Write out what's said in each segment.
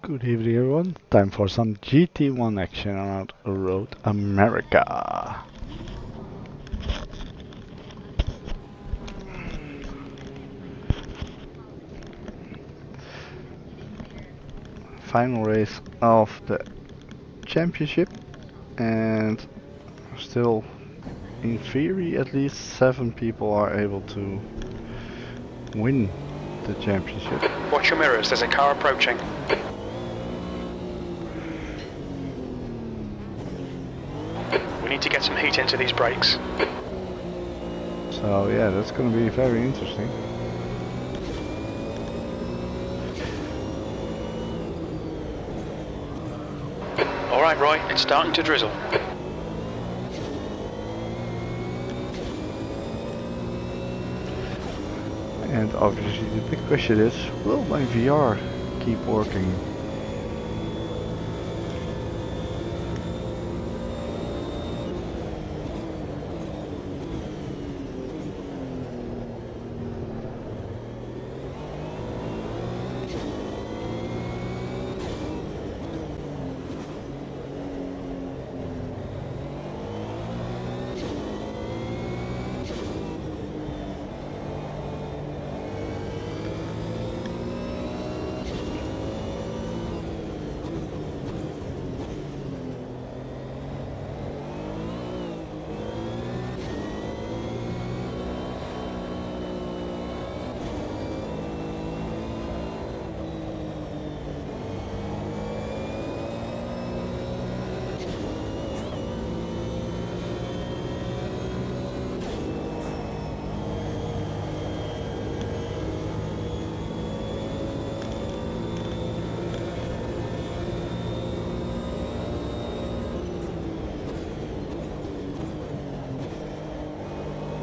Good evening everyone, time for some GT1 action around Road America. Final race of the championship, and still in theory at least 7 people are able to win the championship. Watch your mirrors, there's a car approaching. need to get some heat into these brakes. So yeah, that's going to be very interesting. Alright Roy, it's starting to drizzle. And obviously the big question is, will my VR keep working?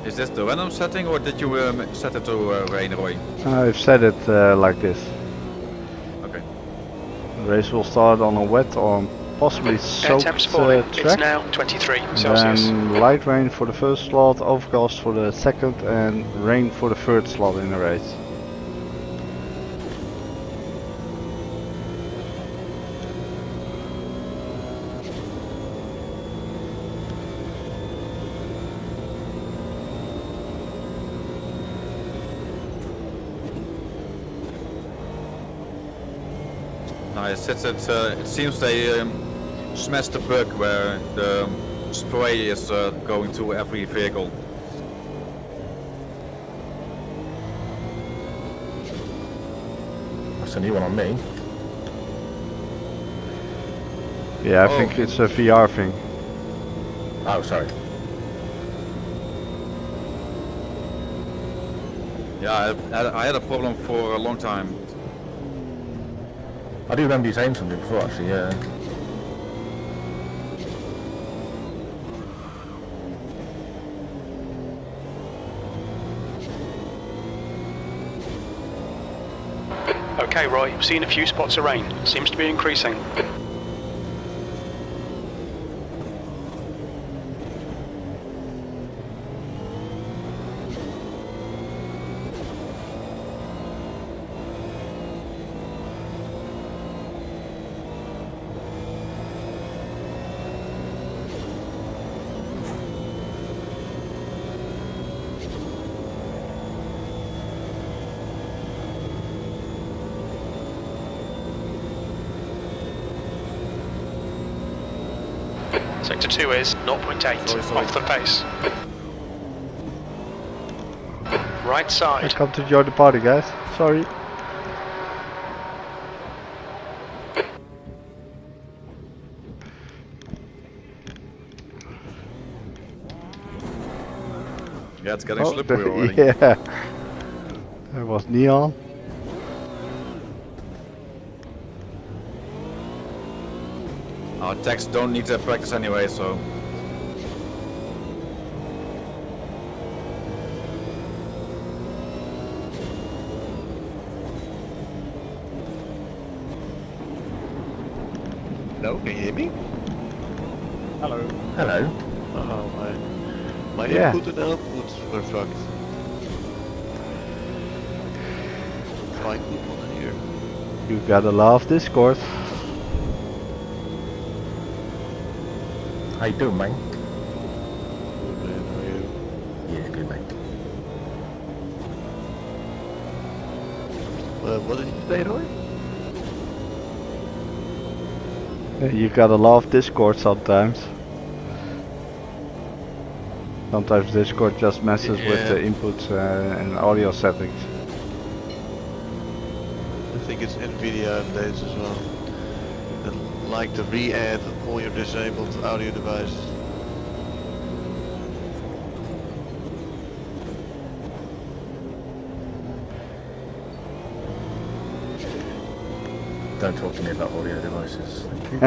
Is this the Venom setting or did you set it to rain, Roy? I've set it like this. Okay. The race will start on a wet or possibly soaked track. It's now 23 Celsius. Then light rain for the first slot, overcast for the second, and rain for the third slot in the race. Nice. It seems they smashed the bug where the spray is going to every vehicle. That's a new one on me. Yeah, I think it's a VR thing. Oh, sorry. Yeah, I had a problem for a long time. I do remember you saying something before, actually, yeah. Okay Roy, I've seen a few spots of rain. Seems to be increasing. Sector 2 is 0.8 off the pace. Right I side. come to join the party, guys. Sorry. Yeah, it's getting slippery already. Yeah. There was neon. Our techs don't need to practice anyway, so. Hello, can you hear me? Hello. Hello. Oh, my Yeah. input and output were fucked. Fine people here. You gotta love Discord. How you doing, mate? Good man, how are you? Yeah, good, mate. What did you say, Roy? You gotta love Discord sometimes. Sometimes Discord just messes with the inputs and audio settings. I think it's Nvidia updates as well. That like to re-add all your disabled audio devices. don't talk to me about audio devices. Thank you.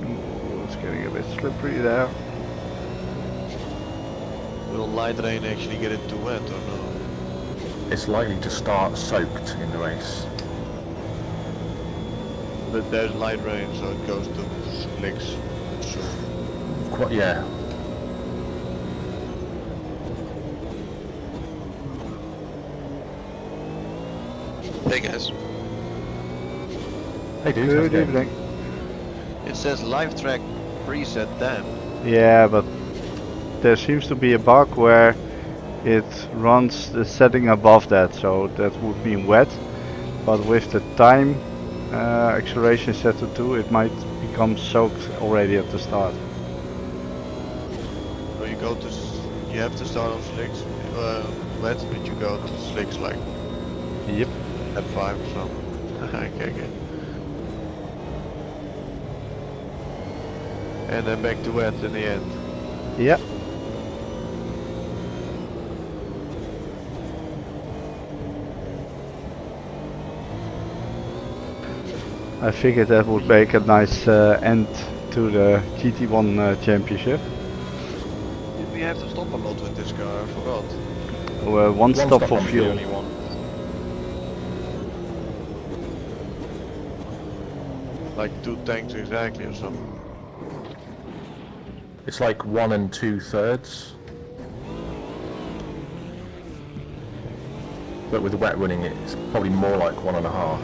Ooh, it's getting a bit slippery there. Will light rain actually get it too wet or no? It's likely to start soaked in the race. But there's light rain, so it goes to slicks. So Quite, yeah. hey guys, Hey dude, how's it Good going? evening. it says live track preset then. Yeah, but there seems to be a bug where it runs the setting above that, so that would mean wet. But with the time acceleration set to 2, it might become soaked already at the start. So you go to, you have to start on slicks, wet, but you go to slicks like Yep. at 5 or something. Okay. And then back to wet in the end. Yeah. I figured that would make a nice end to the GT1 championship. Did we have to stop a lot with this car? I forgot. One stop stop for on fuel. Only one. Like 2 tanks exactly or something. It's like 1 2/3. But with the wet running, it's probably more like 1.5.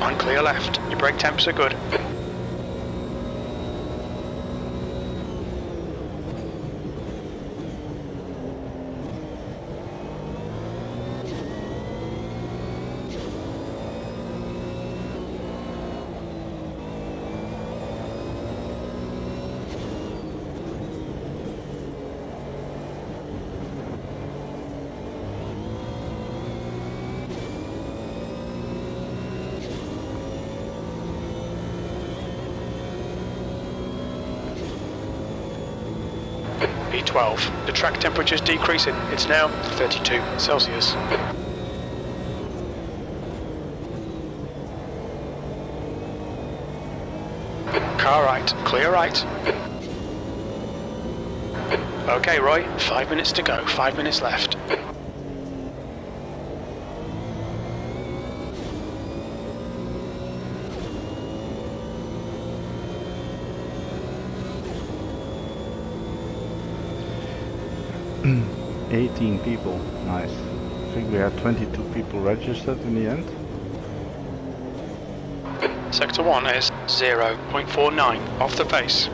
On clear left. Your brake temps are good. B12. The track temperature is decreasing. It's now 32 Celsius. Car right. Clear right. Okay, Roy. 5 minutes to go. 5 minutes left. Mm. 18 people, nice. I think we had 22 people registered in the end. Sector 1 is 0.49 off the pace.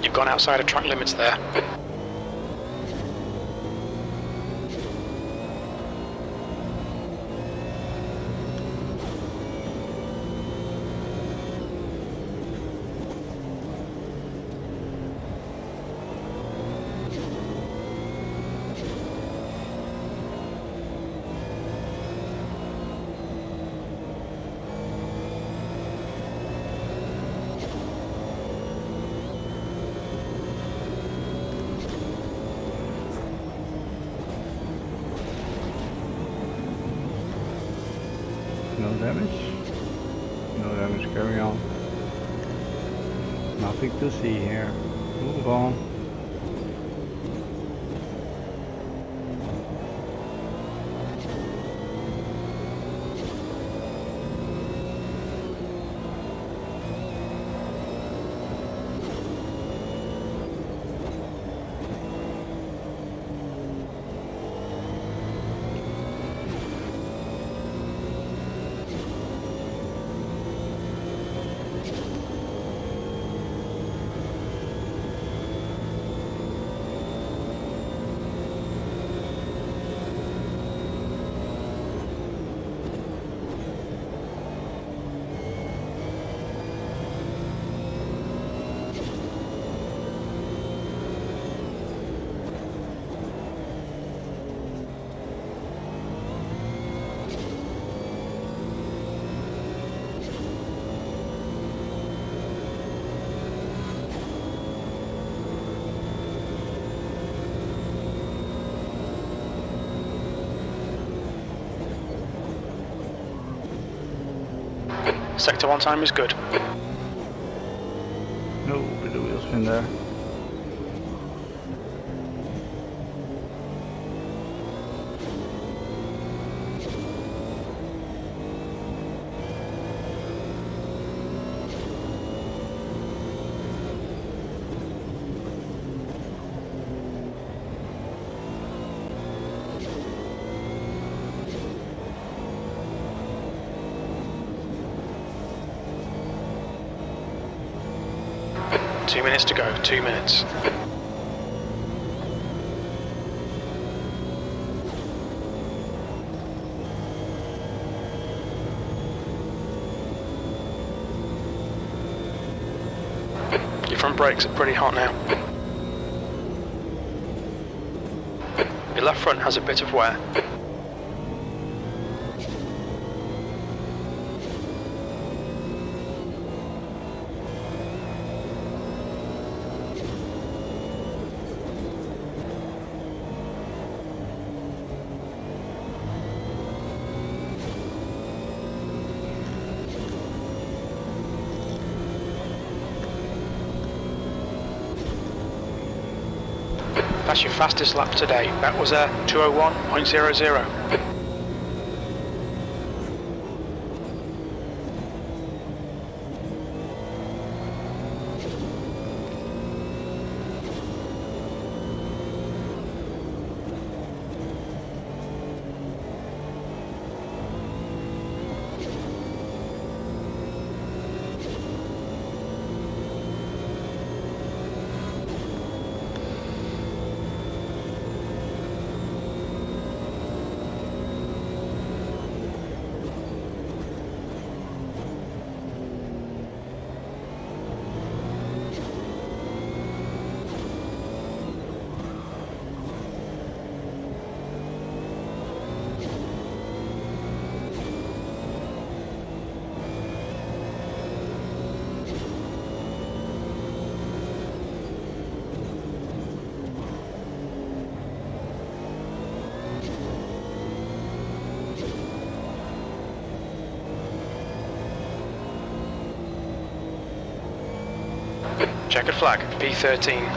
You've gone outside of track limits there. No damage. No damage, carry on. Nothing to see here. Move on. Sector 1 time is good. No, with the wheel spin there. Two minutes to go, 2 minutes. Your front brakes are pretty hot now. Your left front has a bit of wear. That's your fastest lap today. That was a 2:01.00. Checkered flag, P13.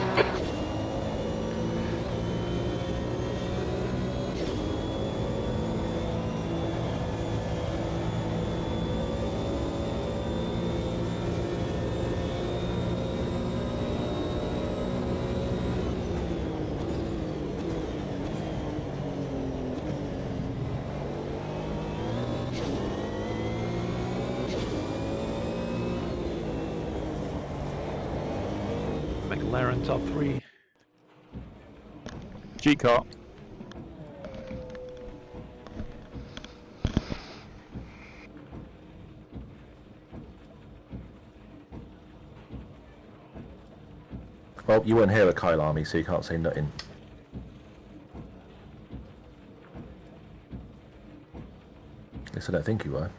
McLaren top 3. G-Car. Well, you weren't here at Kyle Army, so you can't say nothing. At least I don't think you were.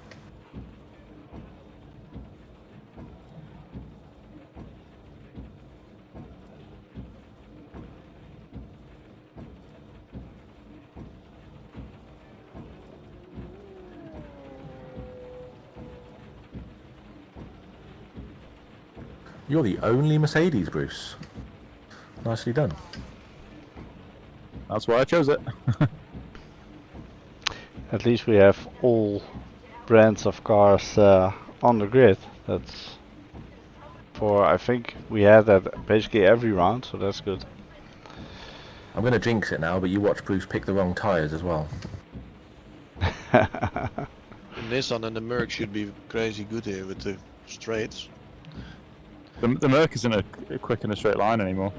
You're the only Mercedes, Bruce. Nicely done. That's why I chose it. At least we have all brands of cars on the grid. That's for, I think we had that basically every round, so that's good. I'm going to jinx it now, but you watch Bruce pick the wrong tyres as well. The Nissan and the Merc should be crazy good here with the straights. The Merc isn't a quick in a straight line anymore.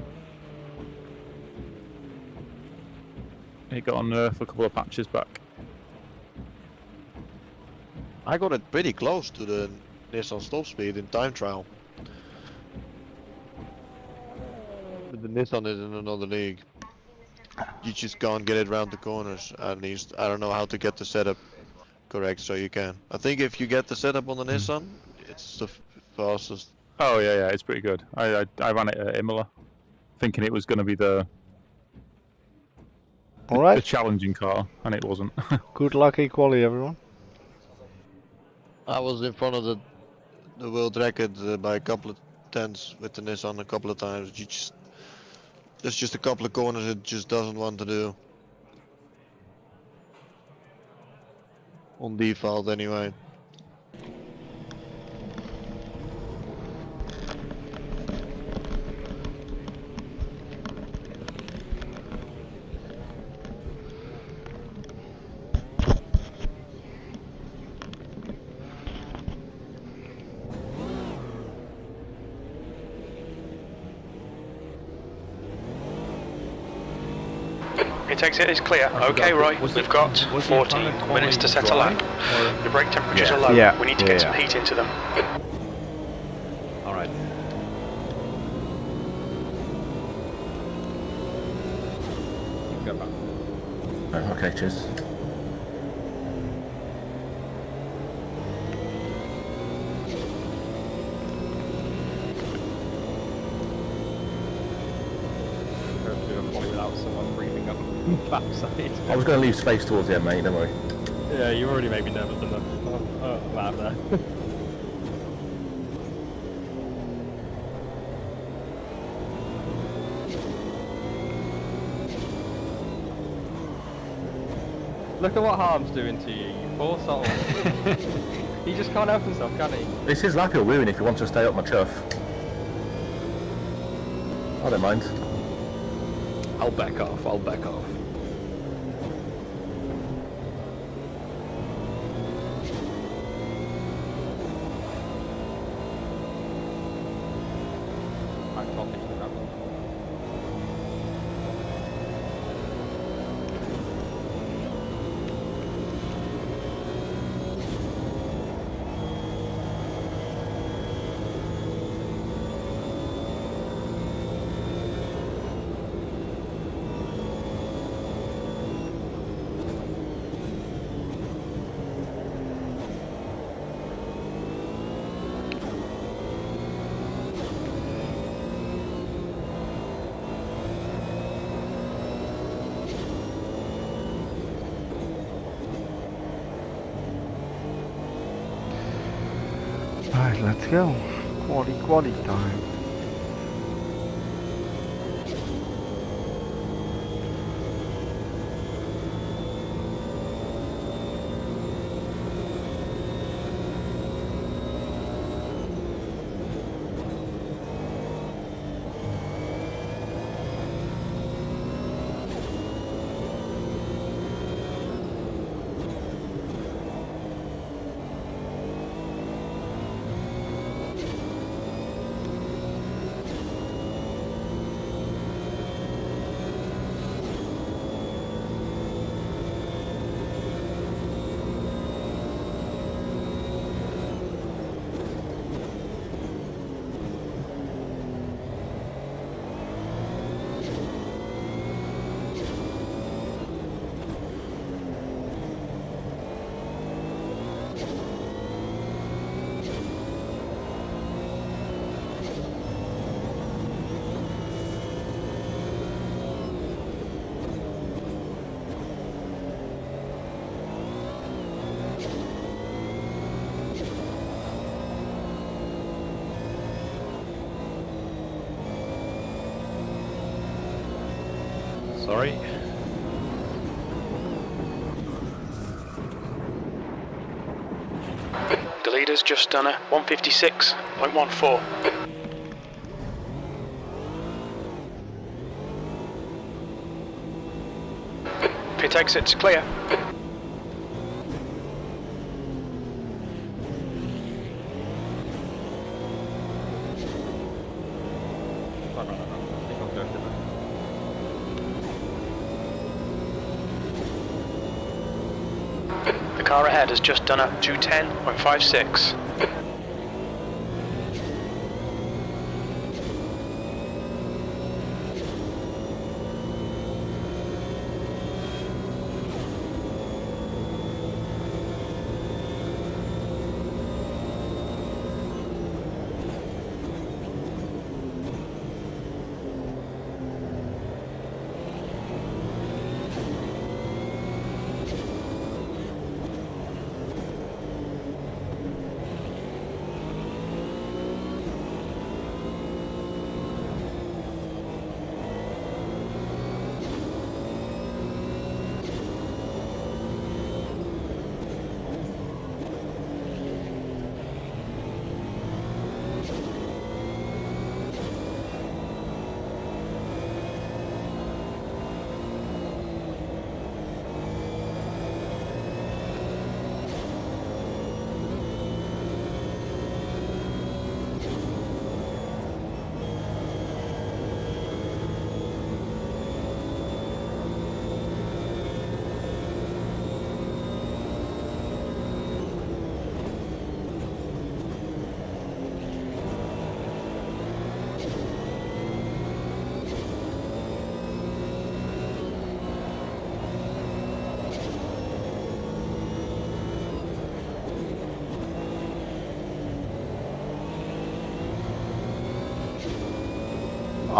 It got on Nerf a couple of patches back. I got it pretty close to the Nissan stop speed in time trial. But the Nissan is in another league. You just can't get it around the corners, at least. I don't know how to get the setup correct so you can. I think if you get the setup on the Nissan, it's the fastest. Oh yeah, it's pretty good. I ran it at Imola, thinking it was going to be the Alright. challenging car, and it wasn't. Good luck equally, everyone. I was in front of the world record by a couple of tenths with the Nissan a couple of times. There's just a couple of corners it just doesn't want to do. On default anyway. Pit exit is clear. Okay, Roy, we've got 14 minutes to set a lap. The brake temperatures are low. Yeah. We need to get some heat into them. All right. Go back. Oh, okay, cheers. Without someone breathing up backside. I was going to leave space towards the end, mate, don't worry. Yeah, you already made me nervous enough. Oh, wow, there. Look at what Harm's doing to you, you poor soul. He just can't help himself, can he? It's his lap he'll ruin if he wants to stay up my chuff. I don't mind. I'll back off, I'll back off. Alright, let's go. Quali time. Sorry. The leader's just done a 156.14. Pit exit's clear. The car ahead has just done a 210.56.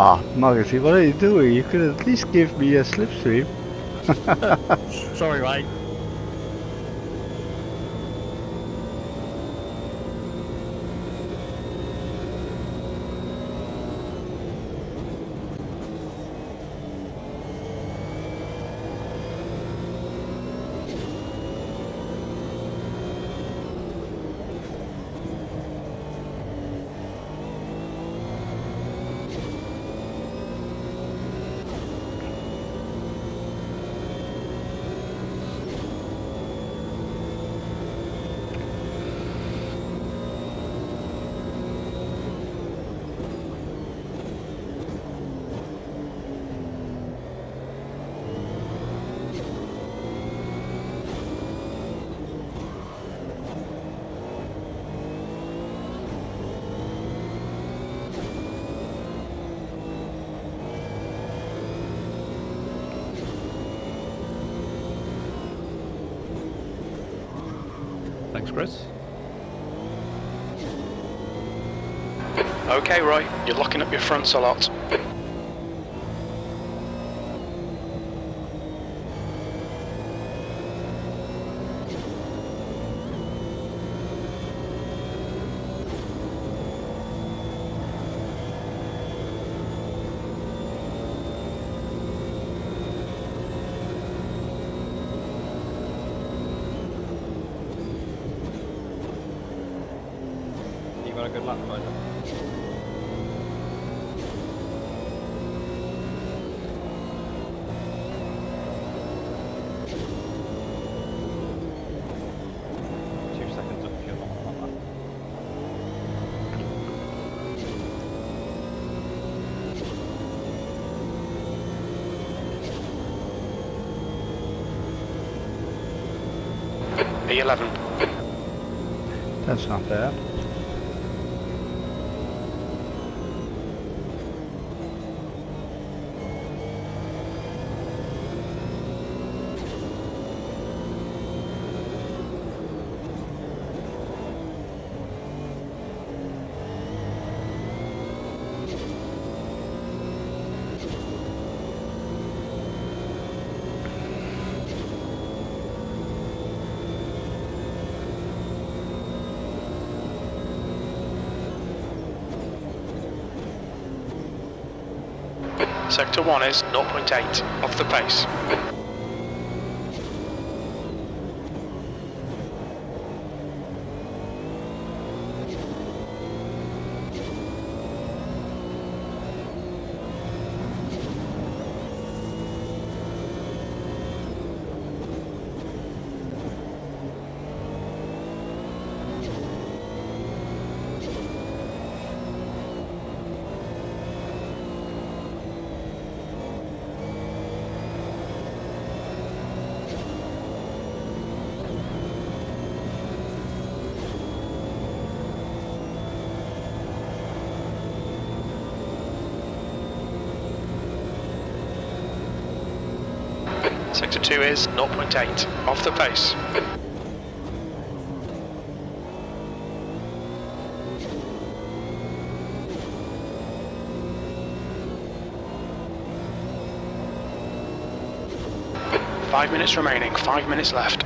Ah, Margaret, what are you doing? You could at least give me a slipstream. Sorry, mate. Thanks, Chris. Okay, Roy, you're locking up your fronts a lot. You got a good lap, Roger. E11. That's not bad. Sector 1 is 0.8 off the pace. Sector 2 is 0.8 off the pace. Five minutes remaining, 5 minutes left.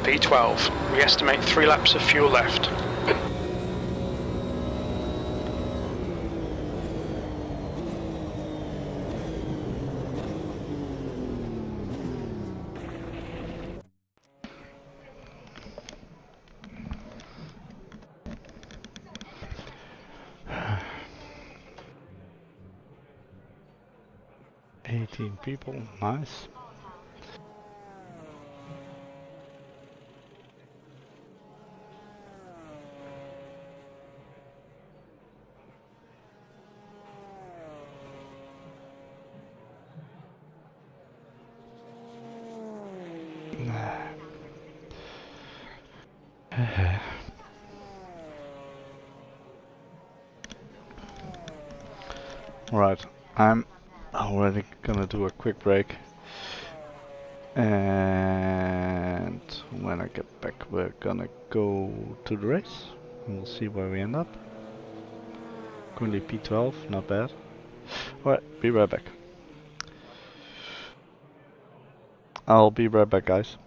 P12, we estimate 3 laps of fuel left. People, nice. Right, I'm Already gonna do a quick break. And when I get back, we're gonna go to the race. And we'll see where we end up. Currently P12, not bad. Alright, be right back. I'll be right back, guys.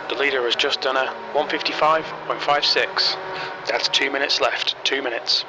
The leader has just done a 155.56. That's 2 minutes left. 2 minutes.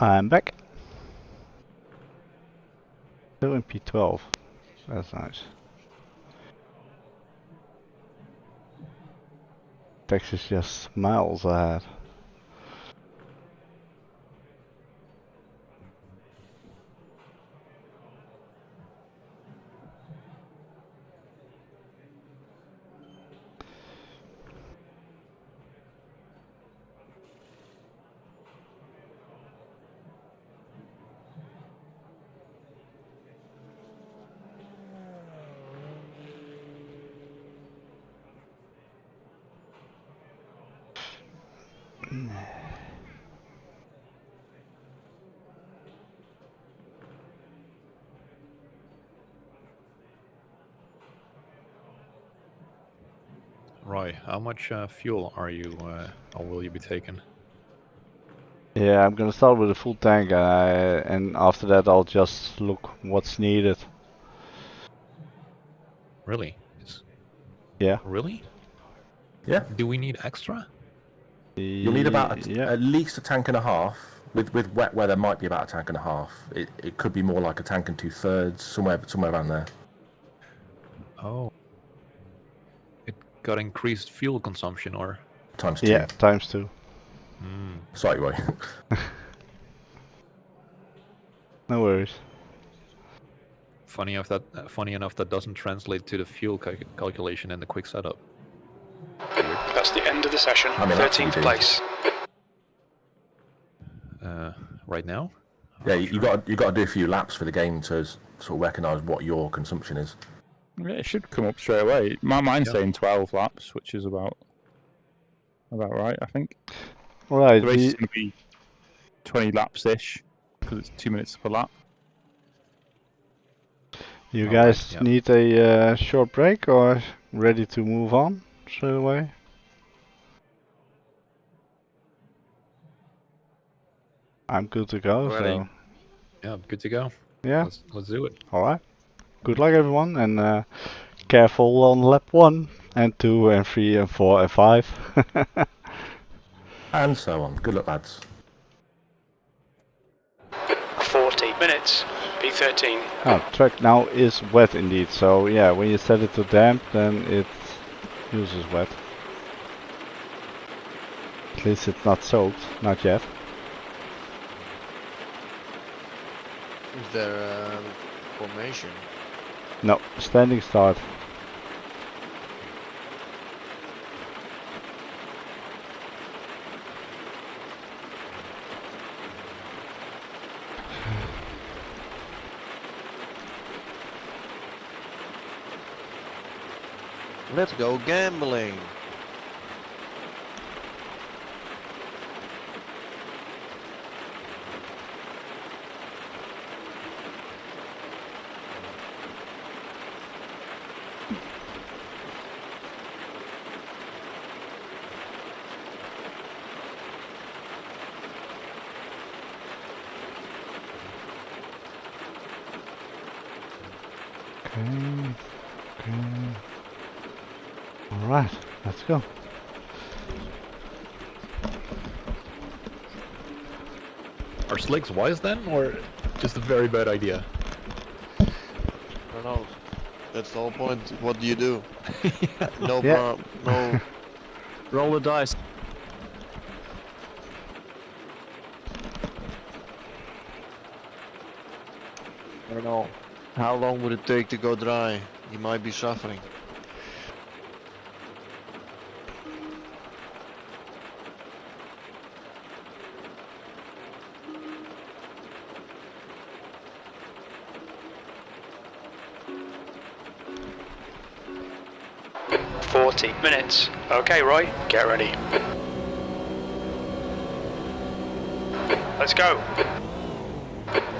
I'm back. Still in P12. That's nice. Texas just miles ahead. Right, how much fuel are you, or will you be taking? Yeah, I'm gonna start with a full tank, and after that I'll just look what's needed. Really? Yeah. Really? Yeah. Do we need extra? You'll need about yeah. at least a tank and a half. With wet weather, might be about a tank and a half. It could be more like a tank and 2/3, somewhere around there. Oh. It got increased fuel consumption, or? times 2. Yeah, times 2. Sorry, Roy. No worries. Funny enough, that doesn't translate to the fuel calculation in the quick setup. That's the end of the session. I mean, 13th place. Right now? Yeah, you got to do a few laps for the game to sort of recognise what your consumption is. Yeah, it should come up straight away. Mine's saying 12 laps, which is about right, I think. Right. The race is going to be 20 laps-ish, because it's 2 minutes per lap. You guys need a short break or ready to move on straight away? I'm good to go. Ready. So Yeah, good to go. yeah. Let's do it. All right. Good luck, everyone, and careful on lap 1 and 2 and 3 and 4 and 5. And so on. Good luck, lads. 40 minutes. P13. Oh, track now is wet indeed. So yeah, when you set it to damp, then it uses wet. At least it's not soaked, not yet. Is there a formation? No, standing start. Let's go gambling. Okay. Alright, let's go. Are slicks wise then, or just a very bad idea? I don't know. That's the whole point. What do you do? No Yeah. no. Roll the dice. I don't know. How long would it take to go dry? You might be suffering. Minutes. Okay, Roy, get ready. Let's go.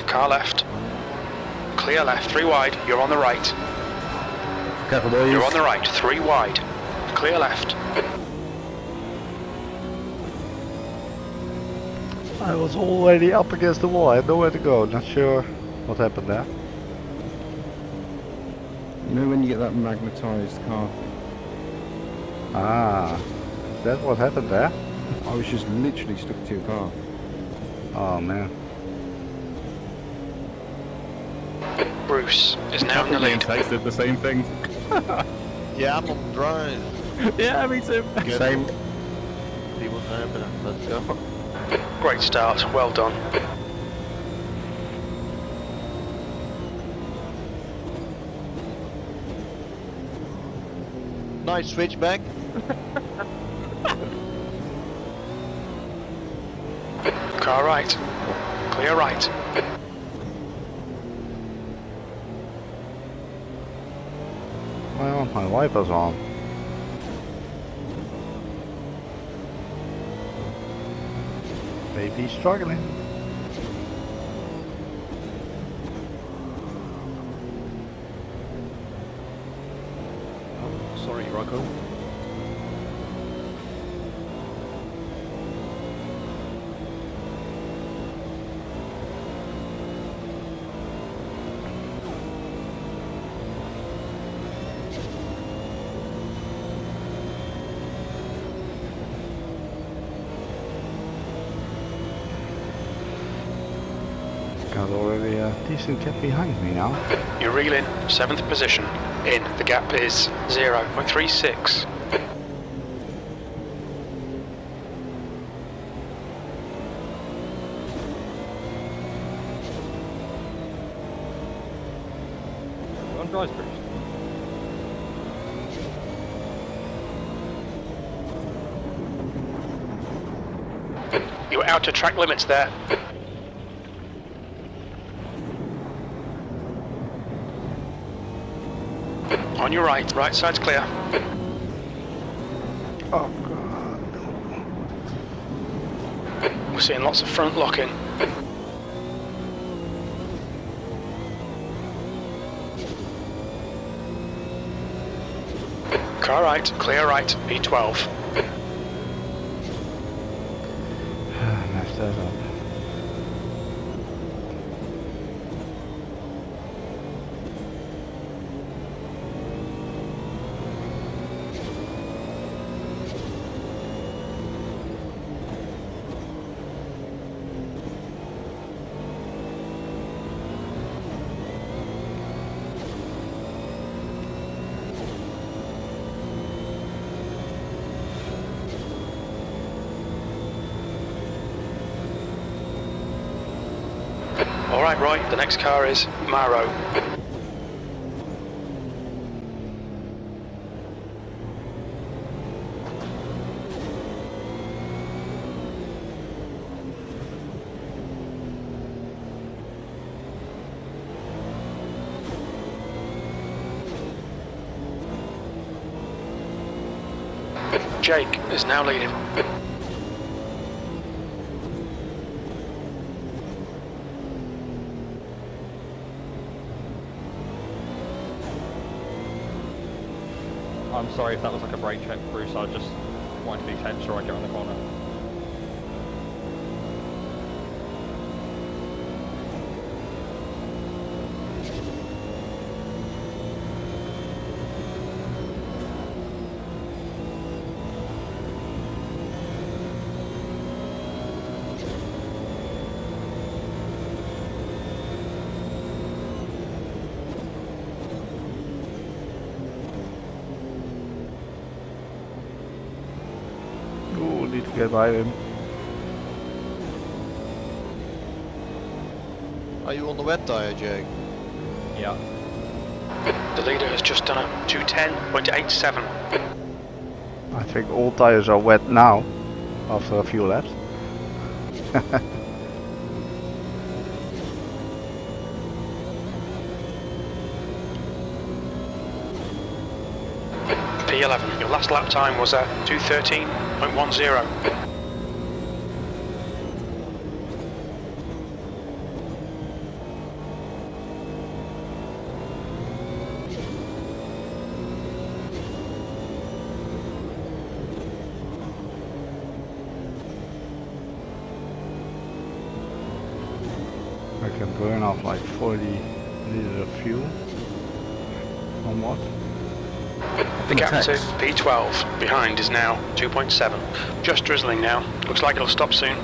Car left. Clear left, 3 wide. You're on the right. Careful, boys. You're on the right, 3 wide. Clear left. I was already up against the wall. I had nowhere to go. Not sure what happened there. You know when you get that magnetised car thing? Ah, is that what happened there? I was just literally stuck to your car. Oh man. Bruce is now in the lead. Takes did the same thing. Yeah, I'm on drive. Yeah, me too. Same. See what's happening. Let's go. Great start, well done. Nice switchback. Car right. Clear right. Well, my wipers on. Baby struggling. Oh, sorry, Rocco. Got already a decent gap behind me now. You reel in, 7th position. In, the gap is 0.36. on dry boost. You're out to track limits there. On your right, right side's clear. Oh god. We're seeing lots of front locking. Car right, clear right, B12. Messed that up. Alright, Roy, the next car is Maro. Jake is now leading. I'm sorry if that was like a brake check, Bruce. I just wanted to be sure I get on the corner. Need to get by him. Are you on the wet tire, Jake? Yeah. The leader has just done a 210.87. I think all tires are wet now after a few laps. P11, your last lap time was at 213.10. I can burn off like 40 liters of fuel. On what? The gap to P12 behind is now 2.7. Just drizzling now. Looks like it'll stop soon.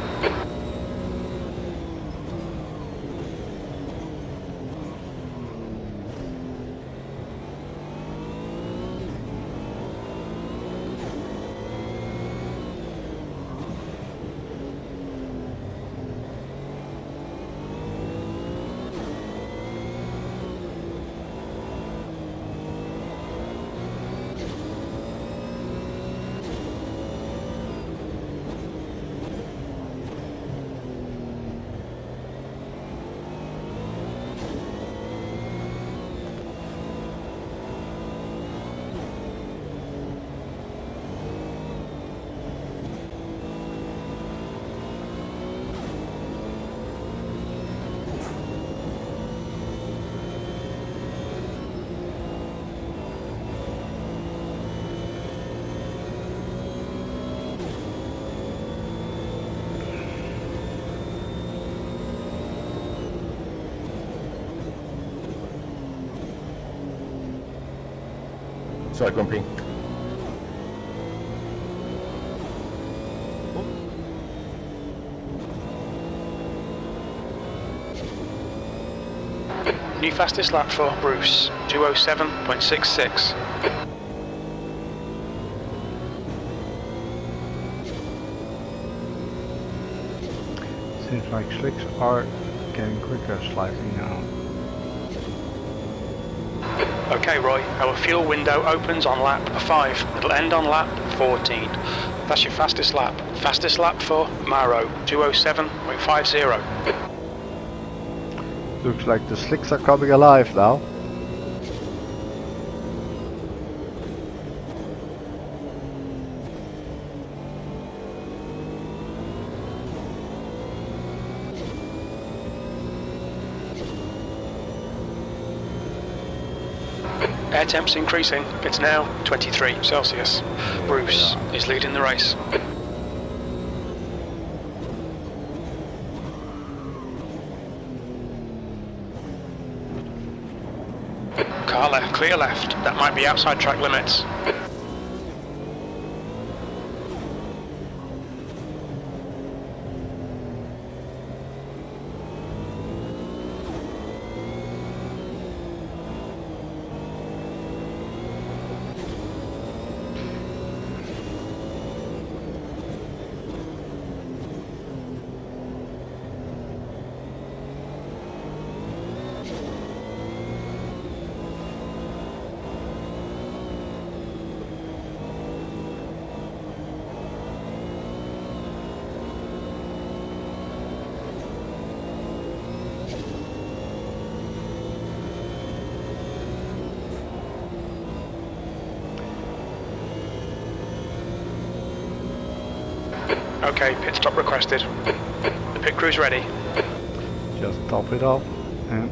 Sorry, Grumpy. New fastest lap for Bruce, 207.66. Seems like slicks are getting quicker slightly now. Okay, Roy, our fuel window opens on lap 5. It'll end on lap 14. That's your fastest lap. Fastest lap for Maro, 207.50. Looks like the slicks are coming alive now. Air temp's increasing. It's now 23 Celsius. Bruce is leading the race. Car left, clear left. That might be outside track limits. Okay, pit stop requested. The pit crew's ready. Just top it up and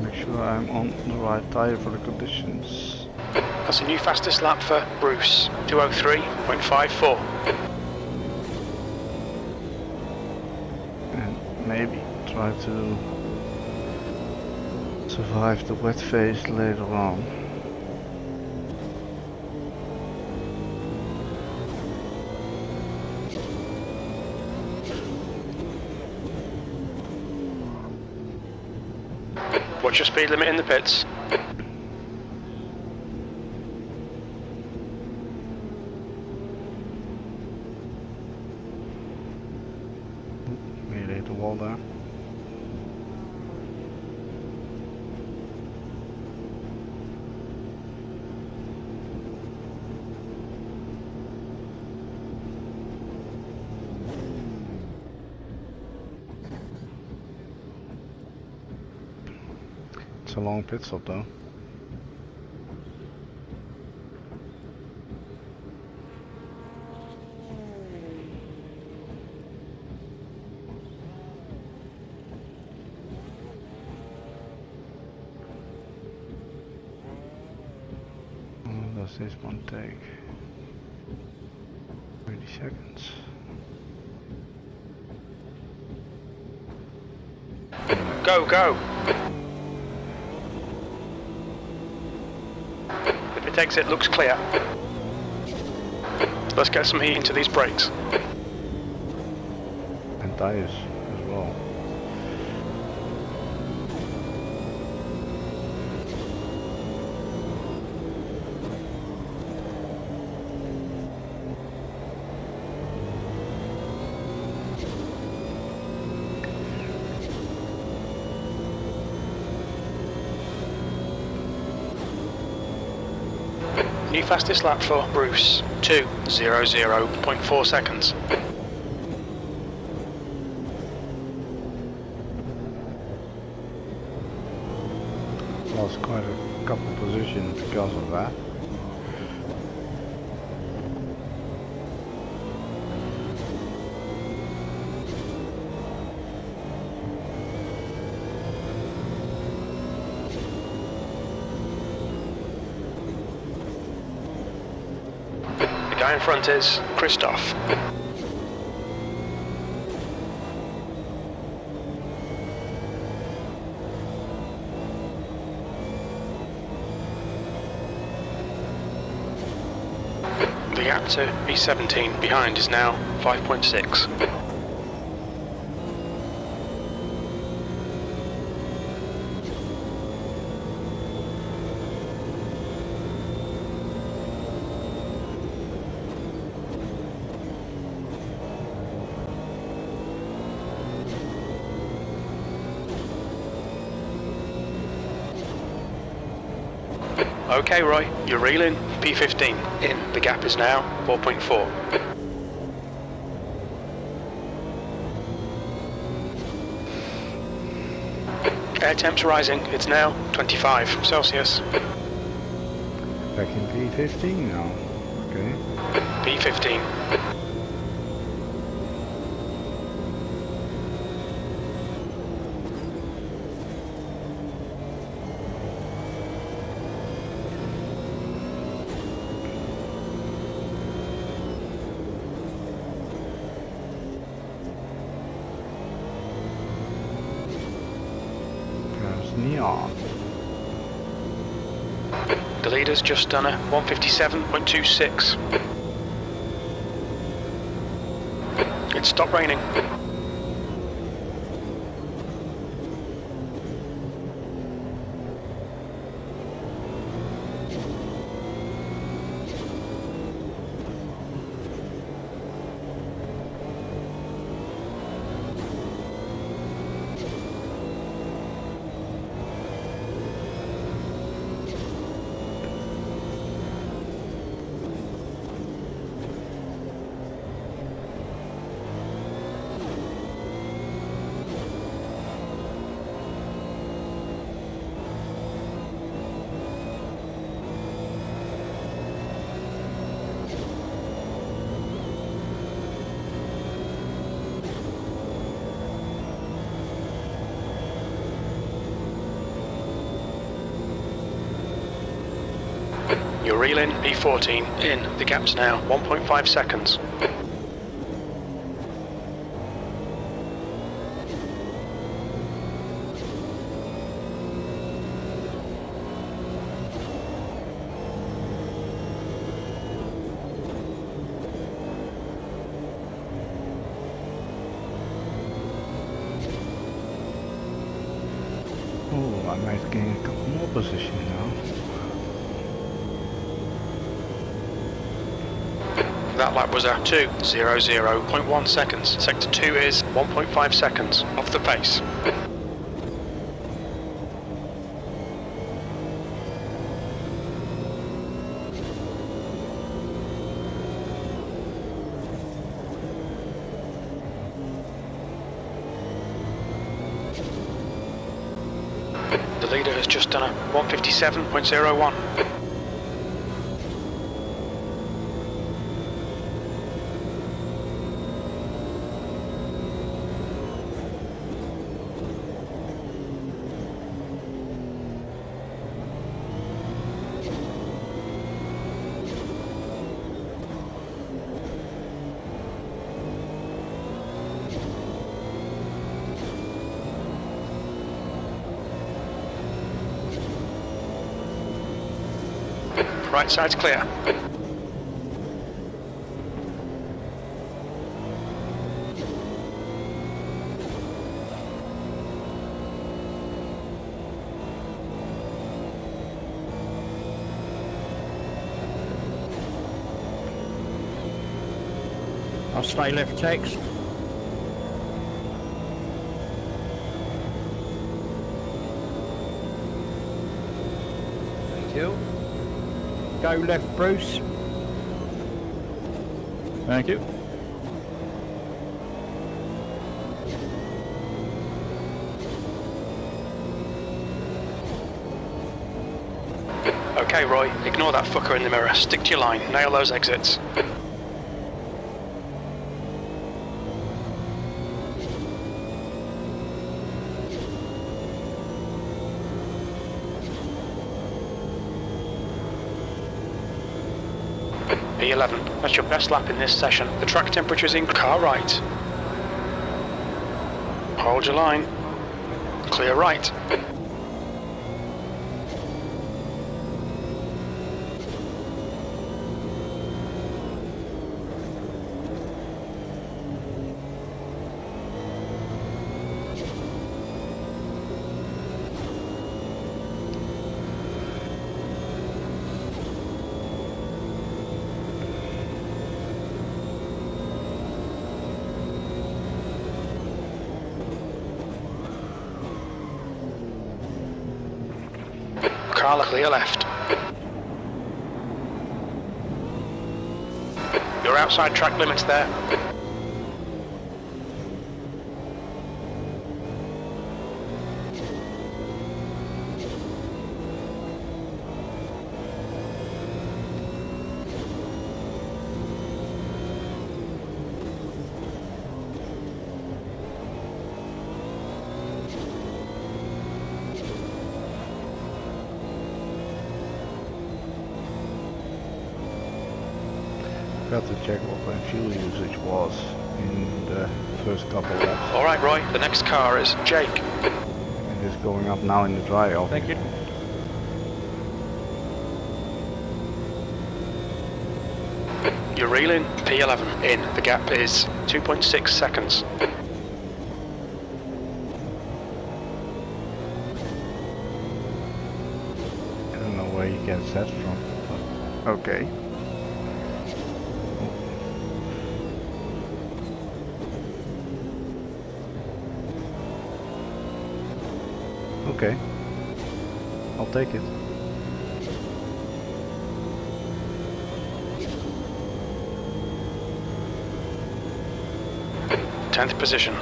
make sure I'm on the right tire for the conditions. That's a new fastest lap for Bruce, 203.54. And maybe try to survive the wet phase later on. What's your speed limit in the pits? Nearly hit the wall there. It's a long pit stop though. Does this one take 30 seconds? Go, go! The pit exit looks clear. Let's get some heat into these brakes. And tires as well. New fastest lap for Bruce, 2:00.4 seconds. Lost quite a couple positions because of that. The guy in front is Christoph. The gap to B17 behind is now 5.6. Okay, Roy, you're reeling. P15 in. The gap is now 4.4. Air temps rising. It's now 25 Celsius. Back in P15 now. Okay. P15. Neon. The leader's just done a 157.26. It stopped raining. You're reeling. P14 in. The gap's now 1.5 seconds. Oh, I might gain a couple more position now. That lap was a 2:00.1 seconds. Sector 2 is 1.5 seconds off the pace. The leader has just done a 157.01. Right side's clear. I'll stay left text. Thank you. Go left, Bruce. Thank you. Okay, Roy, ignore that fucker in the mirror. Stick to your line. Nail those exits. P11, that's your best lap in this session. The track temperature's in car right. Hold your line. Clear right. Carla, clear left. You're outside track limits there. Got to check what my fuel usage was in the first couple laps. Alright, Roy, the next car is Jake. It is going up now in the dry, obviously. Thank you. You're reeling P11 in. The gap is 2.6 seconds. I don't know where you get that from. But okay. Okay. I'll take it. Tenth position.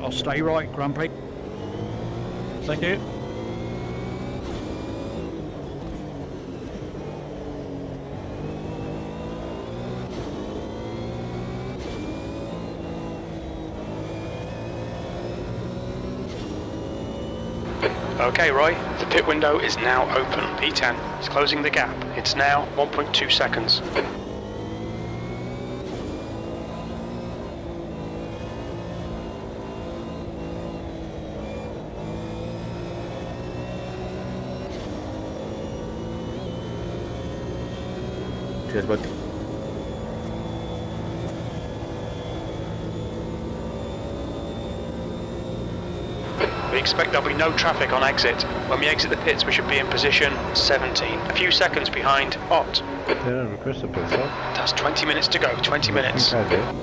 I'll stay right, Grand Prix. Thank you. Okay, Roy, the pit window is now open. P10 is closing the gap. It's now 1.2 seconds. Cheers, bud. We expect there'll be no traffic on exit. When we exit the pits, we should be in position 17. A few seconds behind Ott. Did I request a pit stop? That's 20 minutes to go, 20 minutes. I think I did.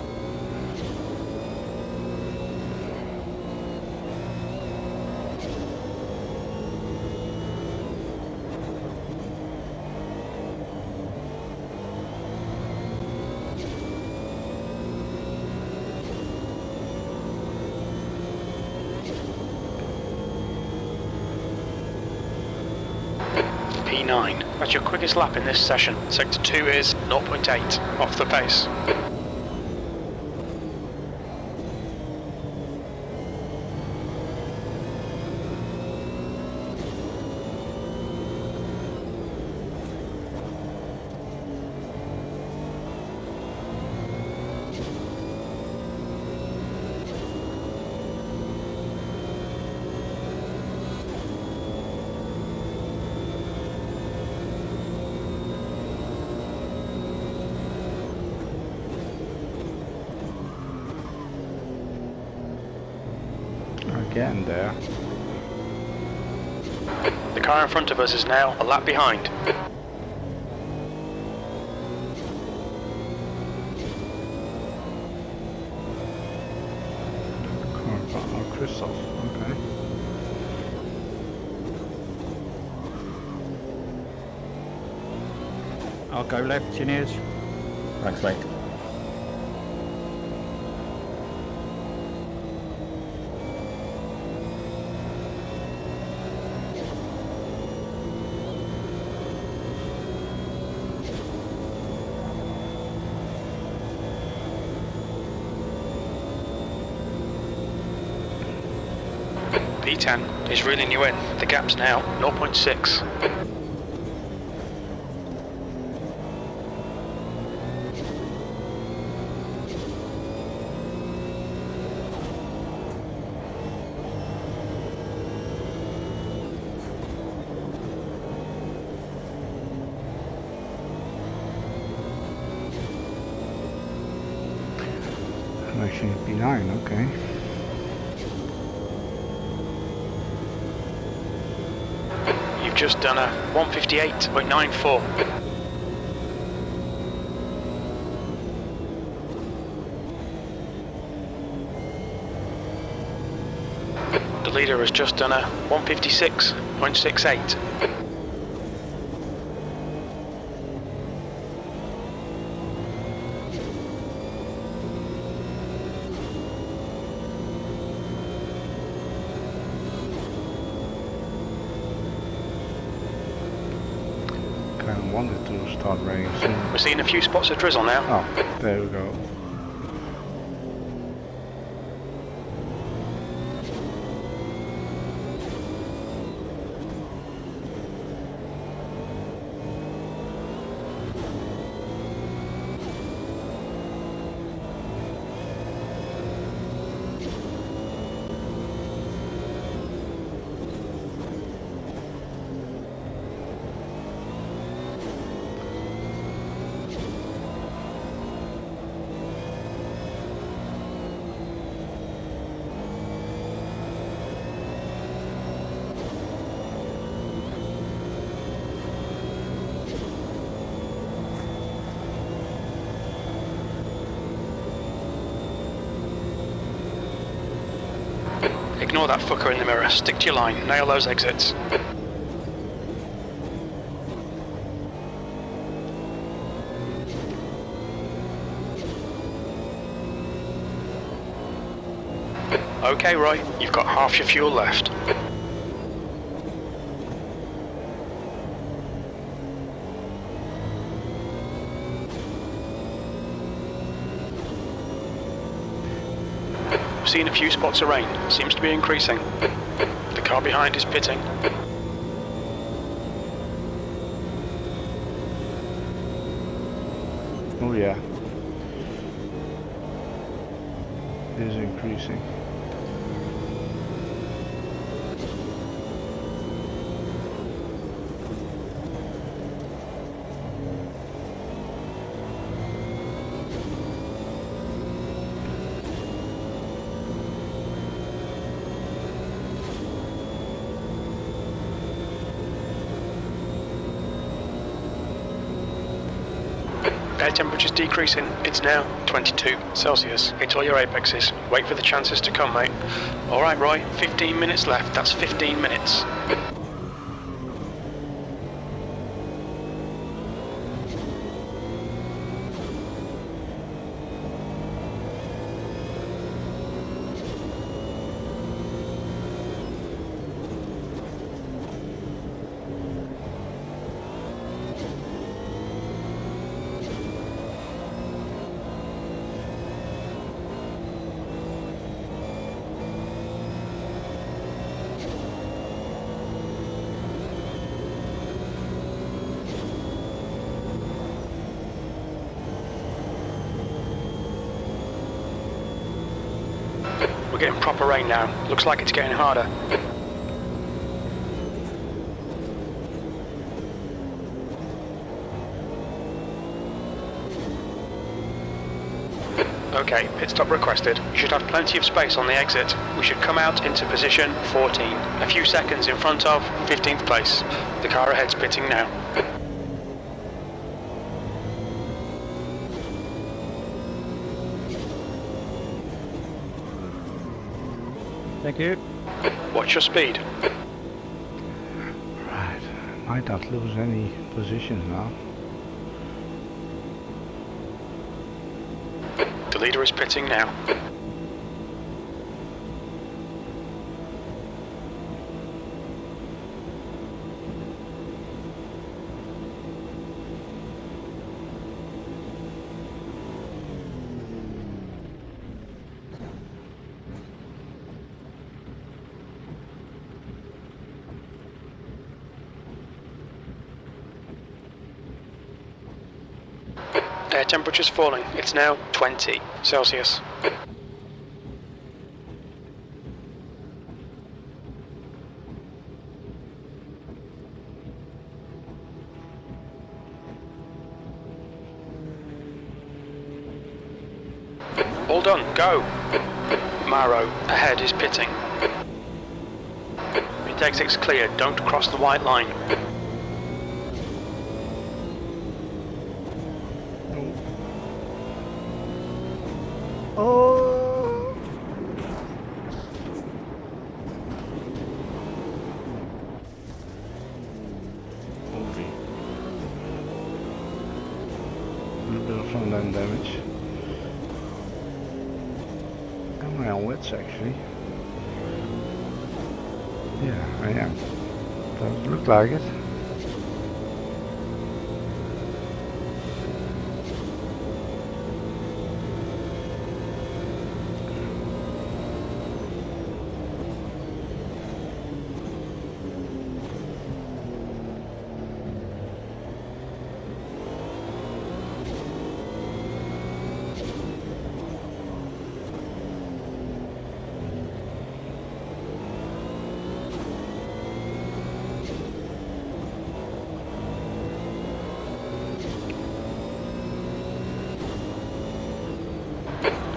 P9. That's your quickest lap in this session. Sector 2 is 0.8 off the pace. Again there. The car in front of us is now a lap behind. Oh, Christoph, okay. I'll go left, engineers. Thanks, mate. P10 is reeling you in. The gap's now 0.6. Connection P9, okay. You've just done a 158.94. The leader has just done a 156.68. Kind of wanted to start raining soon. We're seeing a few spots of drizzle now. Oh, there we go. Ignore that fucker in the mirror. Stick to your line. Nail those exits. Okay, Roy. You've got half your fuel left. Seen a few spots of rain. Seems to be increasing. The car behind is pitting. Oh yeah. It is increasing. Air temperature's decreasing. It's now 22 Celsius. Hit all your apexes. Wait for the chances to come, mate. Alright, Roy, 15 minutes left. That's 15 minutes. We're getting proper rain now. Looks like it's getting harder. Okay, pit stop requested. You should have plenty of space on the exit. We should come out into position 14. A few seconds in front of 15th place. The car ahead's pitting now. Thank you. Watch your speed. Right. Might not lose any positions now. The leader is pitting now. Air temperature's falling. It's now 20 Celsius. All done, go. Maro, ahead is pitting. Exit's clear, don't cross the white line. Oh! Okay. A little bit of front end damage. Am I on wets actually? Yeah, I am. Doesn't look like it.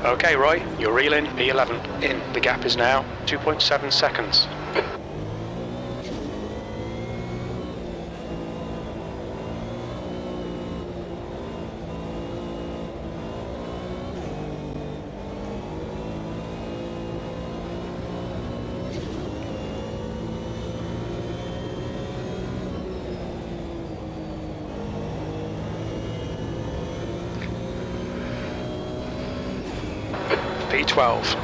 Okay, Roy, you're reeling P11 in. The gap is now 2.7 seconds. P12.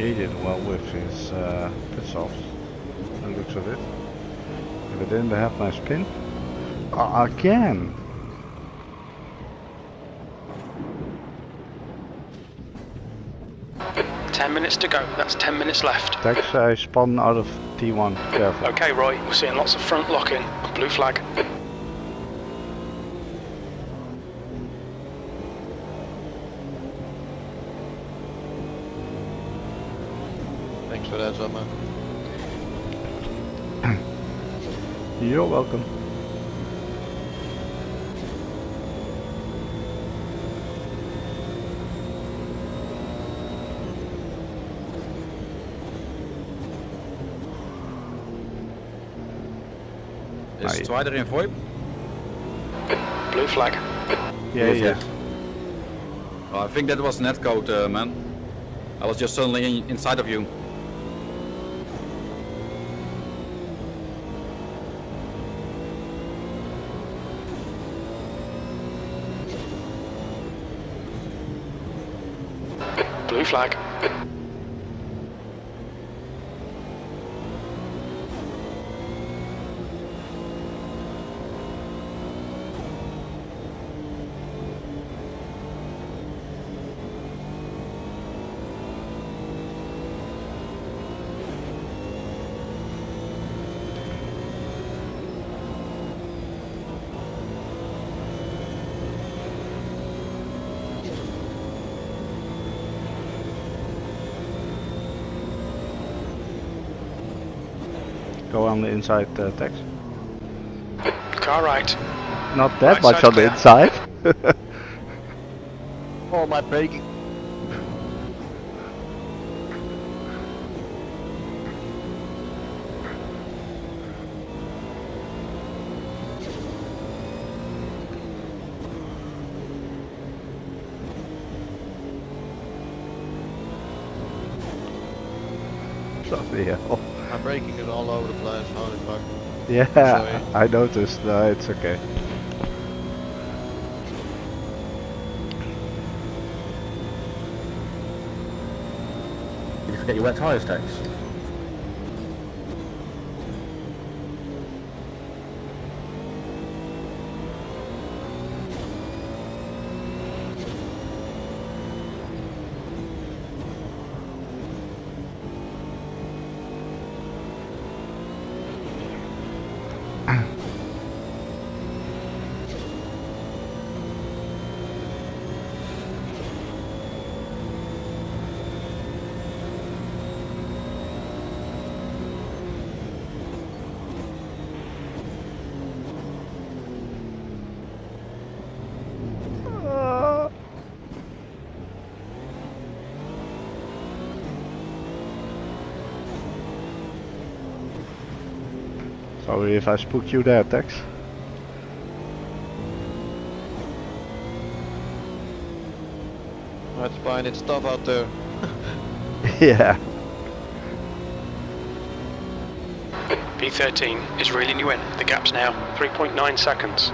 He did well with his pit stops, the looks of it. If I didn't have my spin. Again! Minutes to go, that's 10 minutes left. Tex, I spun out of T1, careful. Okay, Roy, we're seeing lots of front locking. Blue flag. Thanks for that, man. You're welcome. Is Strider in VoIP? Blue flag. Yeah. Well, I think that was netcode, man. I was just suddenly inside of you. Blue flag. Go on the inside, Tex. Car right. Not that Right much side on the clear. inside. Oh, my braking. Bloody hell. I'm braking it all over the place. Holy fuck. Yeah, Sorry. I noticed. No, it's okay. Did you forget your wet tyres, Tex? Sorry if I spooked you there, Tex. That's fine, it's tough out there. Yeah. P13 is reeling you in. The gap's now 3.9 seconds.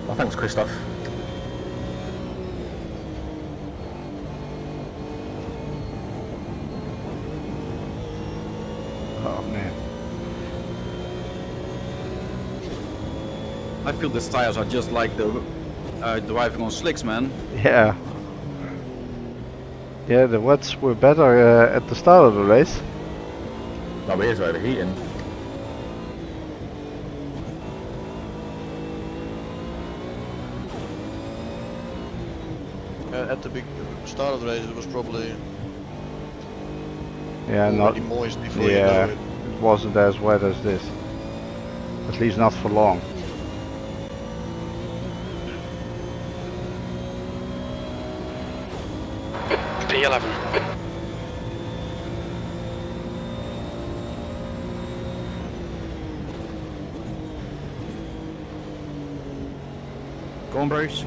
Well, thanks, Christoph. Oh man. I feel these tires are just like the driving on slicks, man. Yeah. Yeah, the wets were better at the start of the race. My ears are overheating. At the start of the race, it was probably Yeah, already moist before yeah, you know it. it wasn't as wet as this. At least not for long. P11. Go on, Bruce.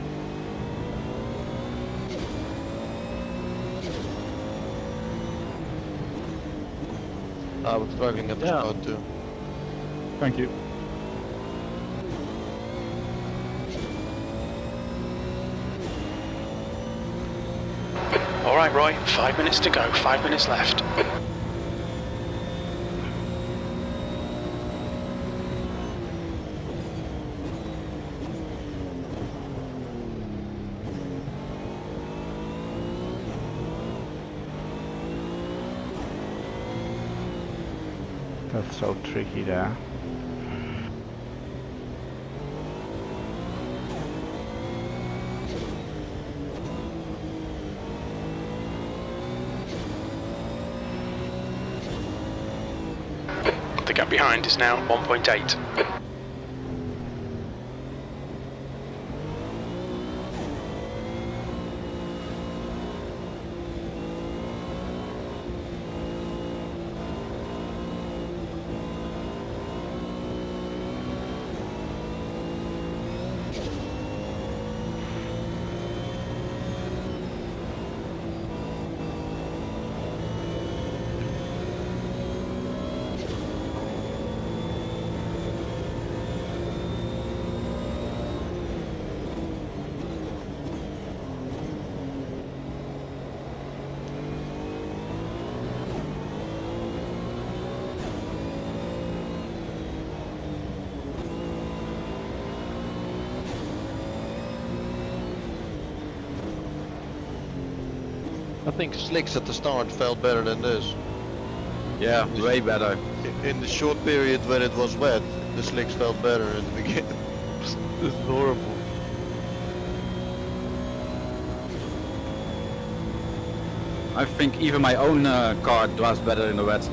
I was struggling at the start too. Thank you. All right, Roy. 5 minutes to go. 5 minutes left. That's so tricky there. The gap behind is now 1.8. I think slicks at the start felt better than this. Yeah, way better. In the short period when it was wet, the slicks felt better at the beginning. It's horrible. I think even my own car drives better in the wet.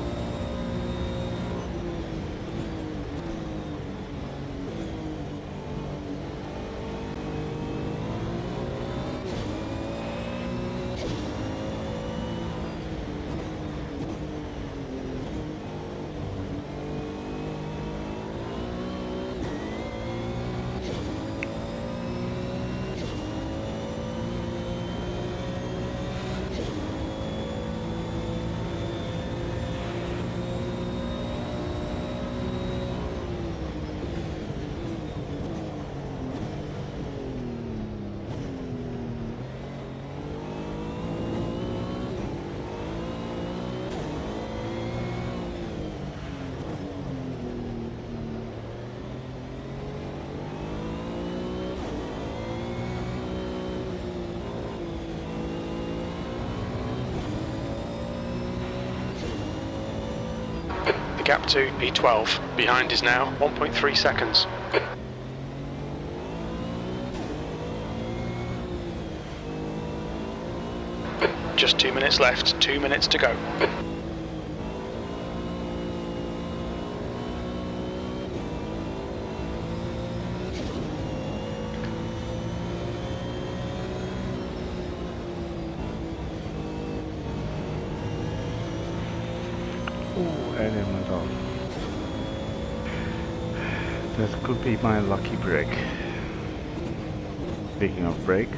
The gap to P12 behind is now 1.3 seconds. Just 2 minutes left, 2 minutes to go. Element on. That could be my lucky break. Speaking of break.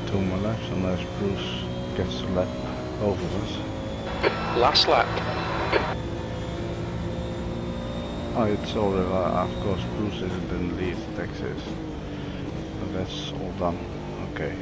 Two more laps unless Bruce gets a lap over us. Last lap. Oh, it's already, of course, Bruce isn't in the lead, Texas. So that's all done. Okay.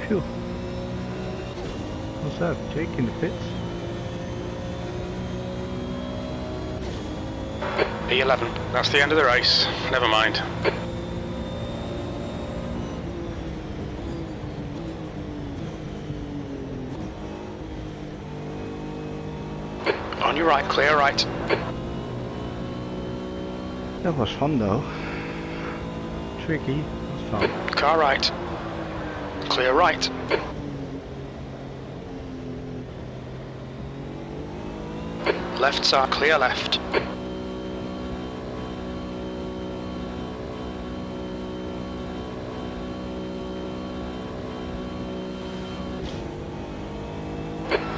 Phew. What's that? Jake in the pits? P11. That's the end of the race. Never mind. On your right, clear right. That was fun though. Tricky. That was fun. Car right. Clear right. Left side, clear left.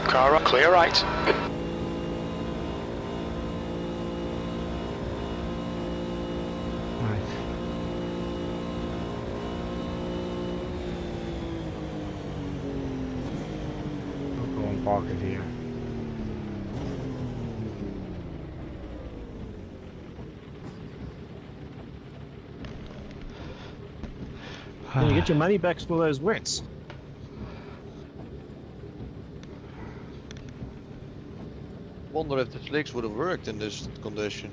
Car right, clear right. Park it here. Can you get your money back for those wets? Wonder if the slicks would have worked in this condition.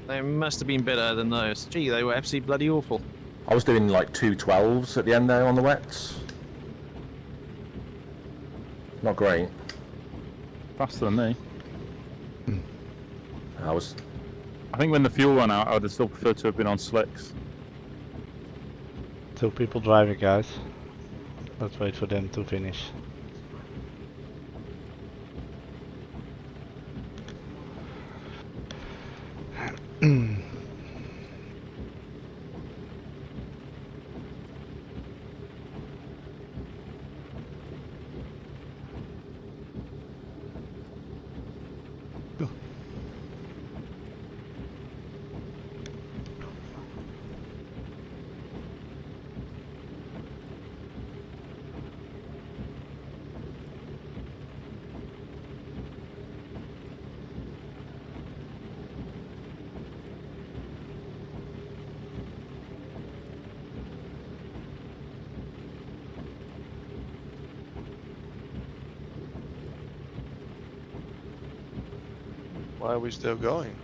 They must have been better than those. Gee, they were absolutely bloody awful. I was doing like 212s at the end there on the wets. Not great. Faster than me. I think when the fuel ran out, I would have still preferred to have been on slicks. 2 people driving, guys. Let's wait for them to finish. Why are we still going?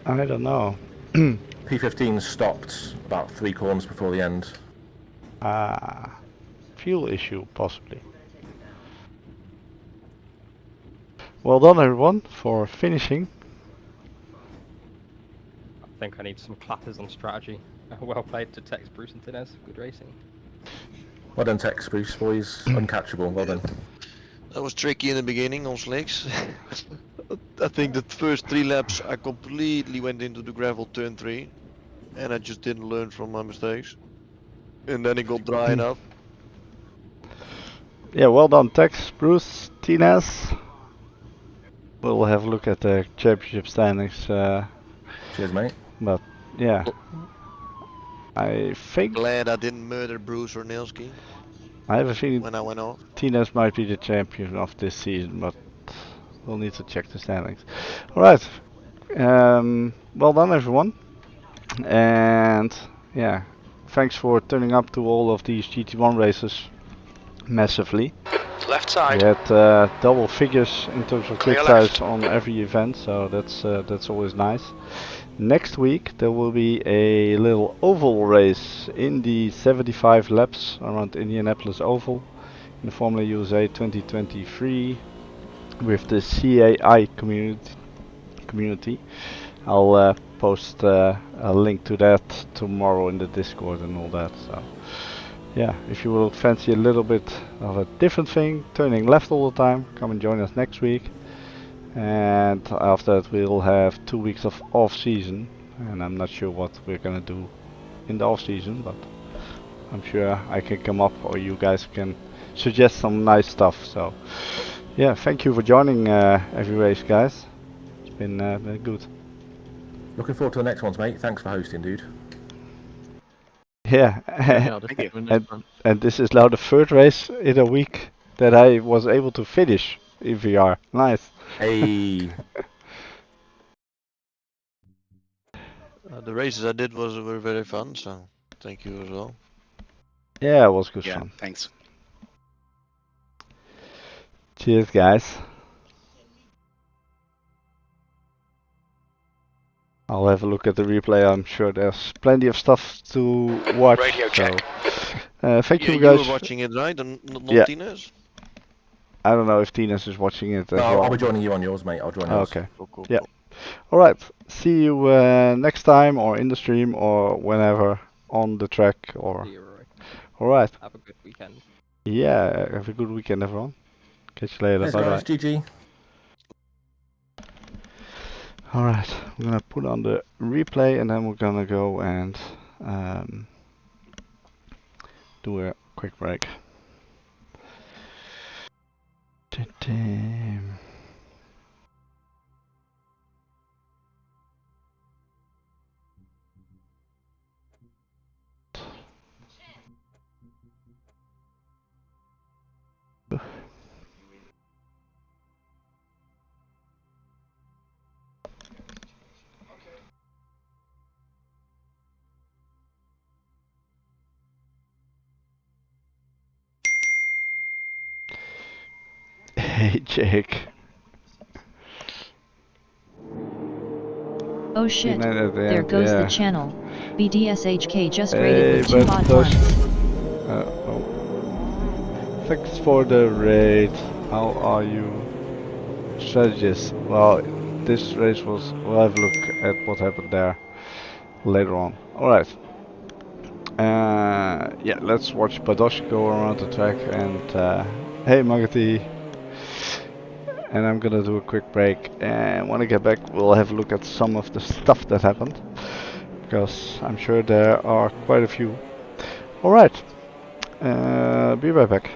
I don't know. P15 stopped about 3 corners before the end. Fuel issue, possibly. Well done everyone for finishing. I think I need some clappers on strategy. Well played to Tex, Bruce and Tinez. Good racing. Well done, Tex, Bruce, boys. Uncatchable, well done. That was tricky in the beginning on slicks. I think the first 3 laps I completely went into the gravel turn 3 and I just didn't learn from my mistakes. And then it got dry enough. Yeah, well done Tex, Bruce, Tinez. We'll have a look at the championship standings. Cheers, mate. But yeah, I think Glad I didn't murder Bruce or Nilski I have a feeling when I went off. Tinez might be the champion of this season, but we'll need to check the standings. Alright, well done everyone, and yeah, thanks for turning up to all of these GT1 races massively. Left side. We had double figures in terms of Clear grid left. size on every event, so that's always nice. Next week there will be a little oval race in the 75 laps around Indianapolis Oval in the Formula USA 2023 with the CAI community. I'll post a link to that tomorrow in the Discord and all that. So yeah, if you will fancy a little bit of a different thing, turning left all the time, come and join us next week. And after that we'll have 2 weeks of off season, and I'm not sure what we're gonna do in the off season, but I'm sure I can come up or you guys can suggest some nice stuff. So yeah, thank you for joining every race, guys. It's been good. Looking forward to the next ones, mate. Thanks for hosting, dude. Yeah, Thank you. and this is now the 3rd race in a week that I was able to finish in VR. Nice. Hey. The races I did were very fun, so thank you as well. Yeah, it was good Yeah, fun. thanks. Cheers, guys. I'll have a look at the replay. I'm sure there's plenty of stuff to watch. Radio check. Thank you You guys. were watching it, right? Not Yeah. Tinez? I don't know if Tinez is watching it as No, well. I'll be joining you on yours, mate. I'll join yours. Okay. Cool. Yeah. Alright. See you next time or in the stream or whenever on the track or... See you, Roy. Alright. Have a good weekend. Yeah, have a good weekend everyone. Catch you later. Thanks, Bye bye. guys. GG. Alright, I'm gonna put on the replay and then we're gonna go and do a quick break. Hey Jake. Oh shit, there end, goes yeah. the channel. BDSHK just Hey, rated with 2 but odd those- ones. oh. Thanks for the raid. How are you? Strategist. Well, this race was. We'll have a look at what happened there later on. Alright. Yeah, let's watch Badosh go around the track and hey Magati. And I'm gonna do a quick break, and when I get back we'll have a look at some of the stuff that happened, because I'm sure there are quite a few. Alright, be right back.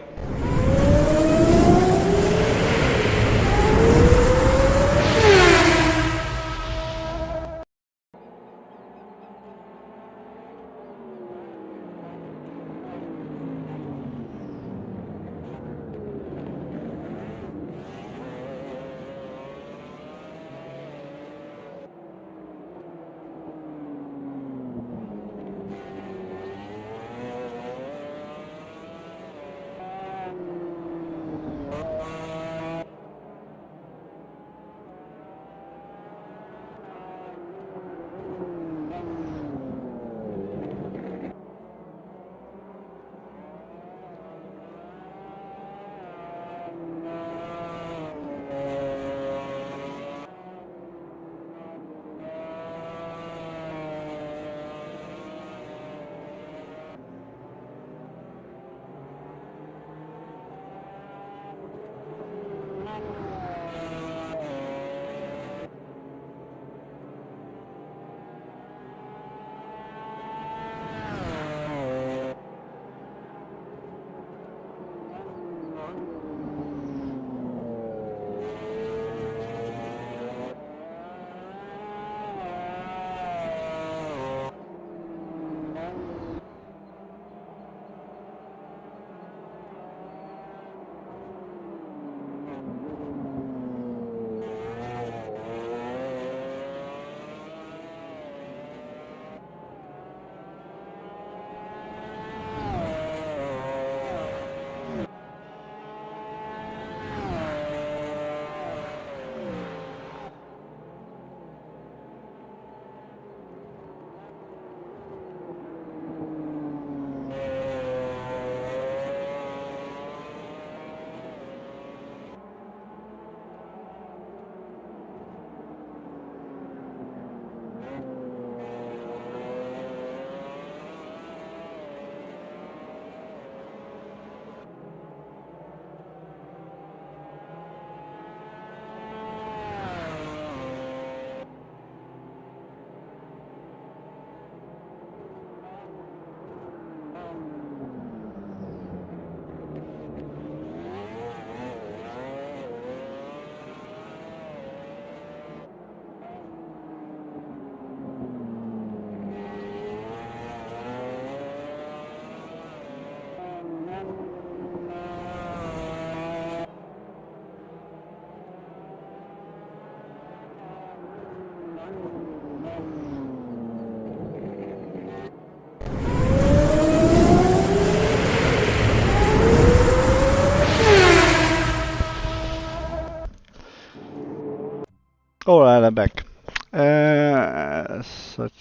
Alright, I'm back.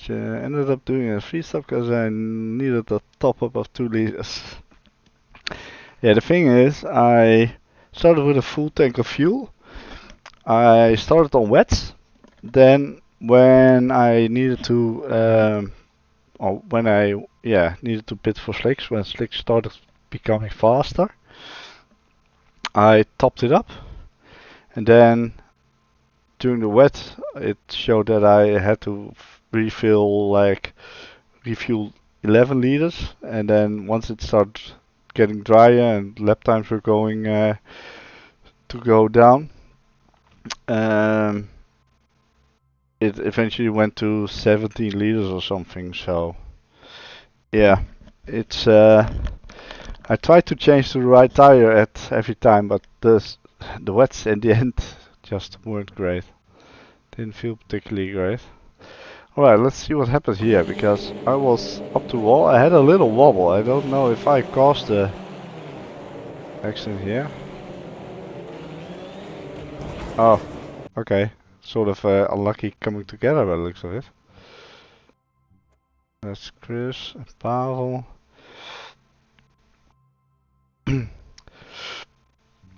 Ended up doing a free stop because I needed a top up of 2 liters. Yeah, the thing is, I started with a full tank of fuel. I started on wets. Then when I needed to, needed to pit for slicks, when slicks started becoming faster, I topped it up, and then during the wet it showed that I had to refuel 11 liters, and then once it started getting drier and lap times were going to go down, it eventually went to 17 liters or something. So yeah, it's I tried to change to the right tire at every time, but the wets in the end just weren't great. Didn't feel particularly great. Alright, let's see what happens here, because I was up to wall. I had a little wobble. I don't know if I caused the accident here. Oh, okay. Sort of unlucky coming together by the looks of it. That's Chris and Pavel.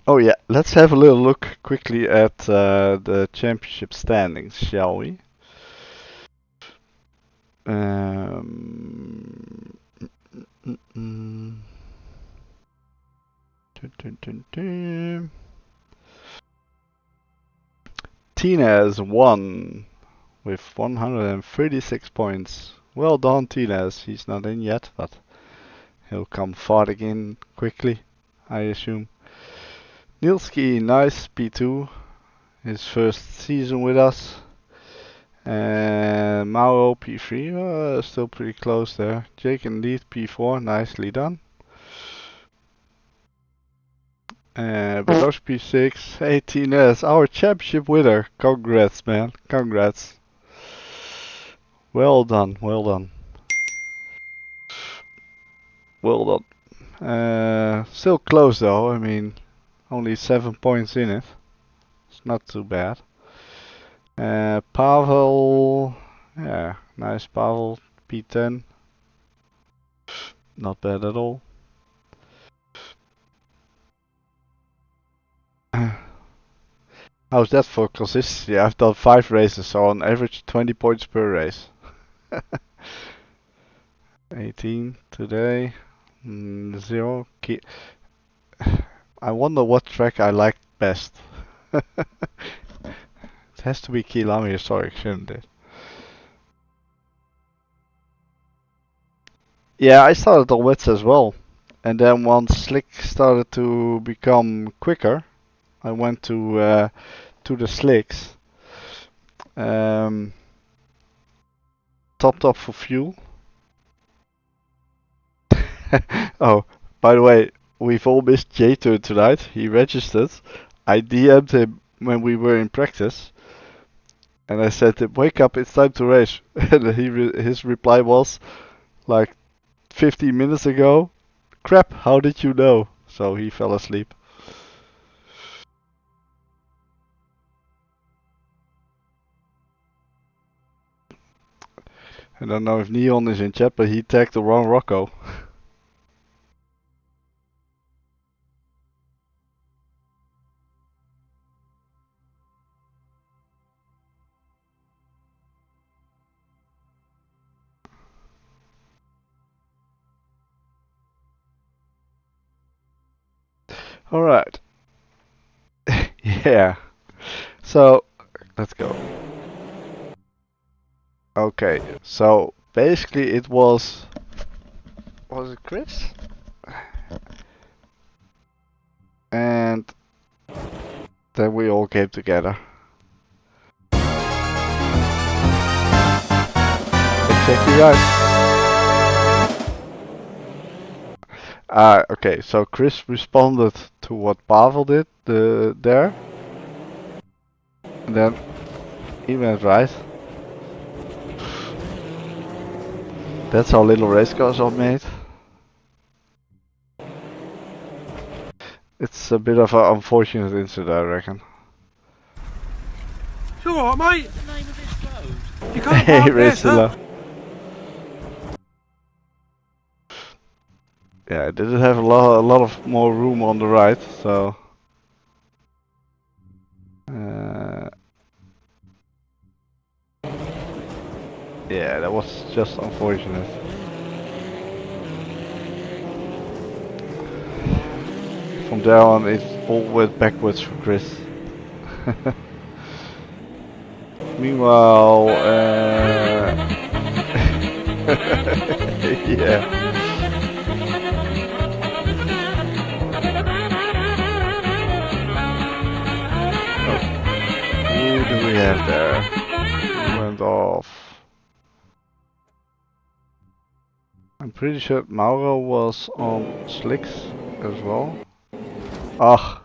Oh yeah, let's have a little look quickly at the championship standings, shall we? Tinez won with 136 points. Well done, Tinez. He's not in yet, but he'll come farting in quickly, I assume. Nilski, nice P2. His first season with us. And Mauro P3, still pretty close there. Jake and Lead P4, nicely done. Belosh P6, 18S, our championship winner. Congrats, man, congrats. Well done, well done. Well done. Still close though, I mean, only 7 points in it. It's not too bad. Pavel, yeah, nice Pavel, P10. Not bad at all. How's that for consistency? I've done 5 races, so on average 20 points per race. 18 today, 0. I wonder what track I liked best. It has to be Kielami Historic, shouldn't it? Yeah, I started on wets as well. And then once slick started to become quicker, I went to the slicks. Topped up for fuel. Oh, by the way, we've all missed J-Turn tonight. He registered. I DM'd him when we were in practice. And I said to him, wake up, it's time to race. And his reply was, like 15 minutes ago, crap, how did you know? So he fell asleep. I don't know if Neon is in chat, but he tagged the wrong Rocco. Alright. Yeah. So, let's go. Okay, so basically it was it Chris? And then we all came together. Exactly right. Okay, so Chris responded to what Pavel did there. And then he went right. That's how little race cars are made. It's a bit of an unfortunate incident, I reckon. It's alright, mate. The name of this road. You can't Hey, park there, sir. Yeah, I didn't have a lot of more room on the right, so. Yeah, that was just unfortunate. From there on, it all went backwards for Chris. Meanwhile, yeah. Who do we have there? Who went off? I'm pretty sure Mauro was on slicks as well. Ah,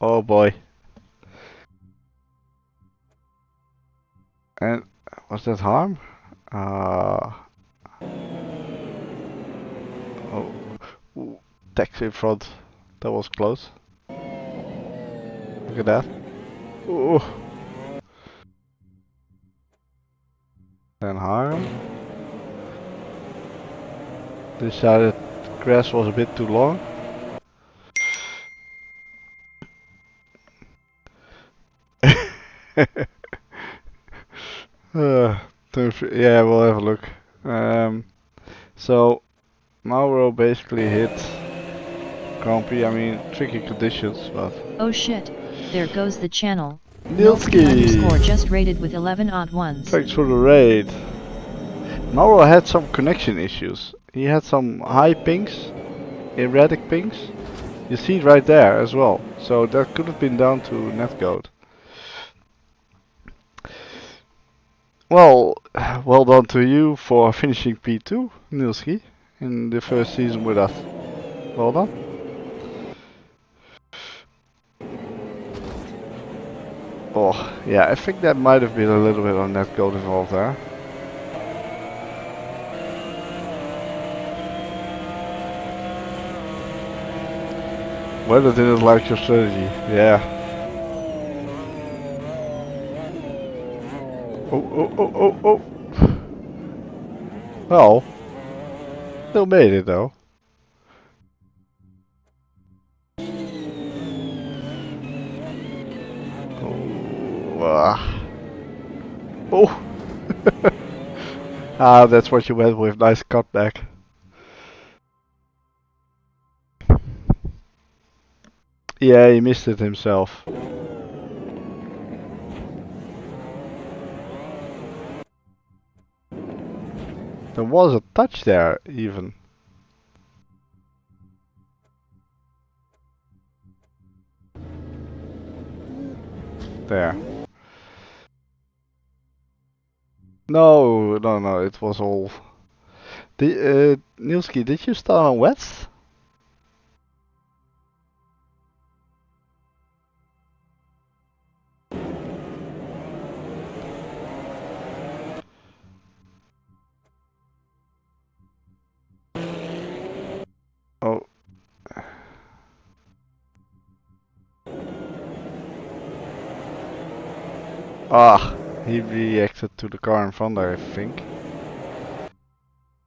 oh boy. And was that harm? Oh, ooh, taxi in front. That was close. Look at that. Ooh. Then harm. Decided grass was a bit too long. Yeah, we'll have a look. So Mauro basically hit Compy. I mean, tricky conditions, but... Oh shit, there goes the channel. Nilski! Just rated with 11 odd ones. Thanks for the raid. Mauro had some connection issues. He had some high pings, erratic pings. You see it right there as well. So that could have been down to netcode. Well, well done to you for finishing P2, Nilski, in the first season with us. Well done. Oh, yeah, I think that might have been a little bit of netcode involved there. Weather didn't like your strategy, yeah. Oh. Well, still made it though. Oh! Ah, that's what you went with. Nice cutback. Yeah, he missed it himself. There was a touch there, even. There. No, it was all... Nilski, did you start on wets? Oh. Ah, he reacted to the car in front there, I think.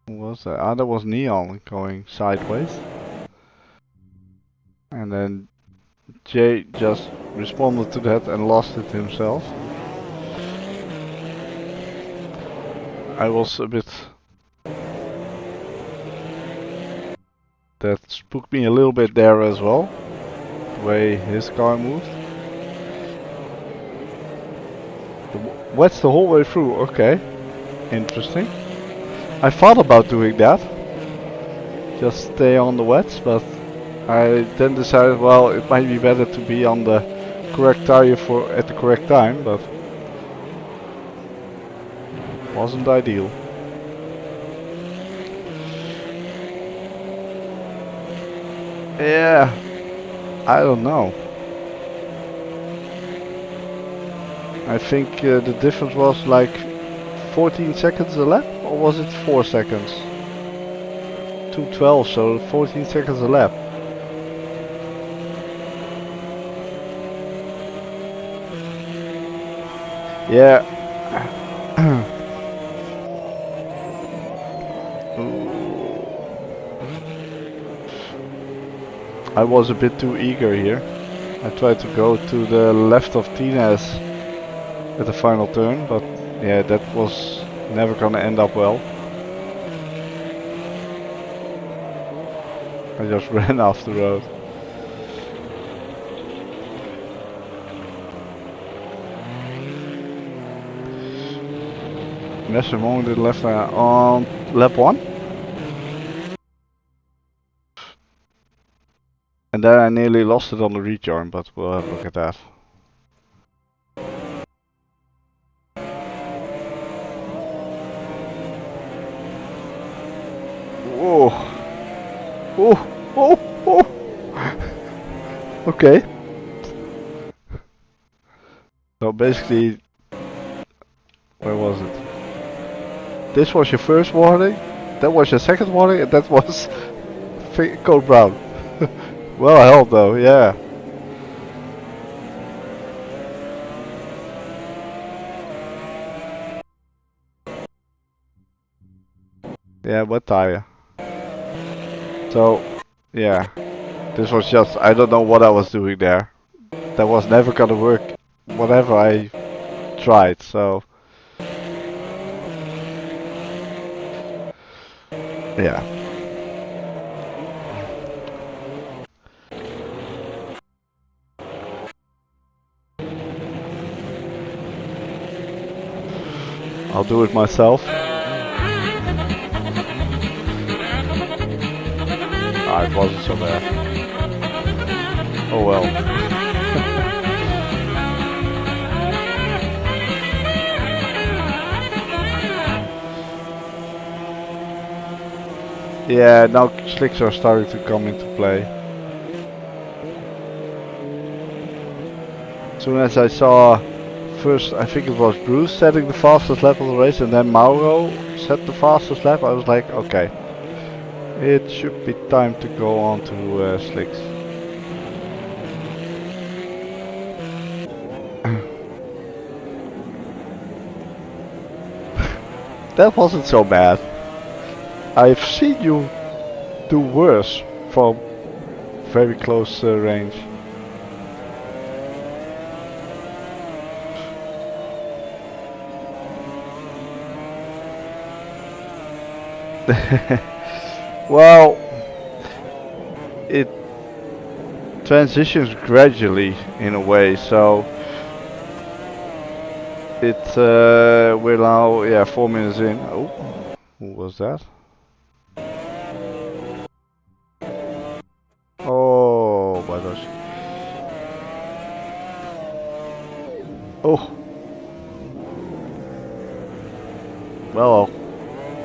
Who was that? Ah, that was Neon going sideways. And then Jay just responded to that and lost it himself. I was a bit... That spooked me a little bit there as well. The way his car moved. Wets the whole way through, okay. Interesting. I thought about doing that. Just stay on the wets, but I then decided, well, it might be better to be on the correct tire at the correct time, but wasn't ideal. Yeah, I don't know. I think the difference was like 14 seconds a lap, or was it 4 seconds? 2:12, so 14 seconds a lap. Yeah. I was a bit too eager here. I tried to go to the left of Tina's at the final turn, but yeah, that was never gonna end up well. I just ran off the road. Messer moment did left on lap 1. And then I nearly lost it on the rejoin, but we'll have a look at that. Whoa! Oh! Okay. So basically, where was it? This was your first warning, that was your second warning, and that was code brown. Well held though, yeah. Yeah, wet tire. So, yeah. This was just, I don't know what I was doing there. That was never gonna work, whatever I tried, so. Yeah. I'll do it myself. Ah, it wasn't so bad. Oh well. Yeah, now slicks are starting to come into play. As soon as I saw first, I think it was Bruce setting the fastest lap of the race, and then Mauro set the fastest lap, I was like, okay, it should be time to go on to slicks. That wasn't so bad. I've seen you do worse from very close range. Well, it transitions gradually in a way, so we're now 4 minutes in. Oh, who was that? Oh my gosh. Oh.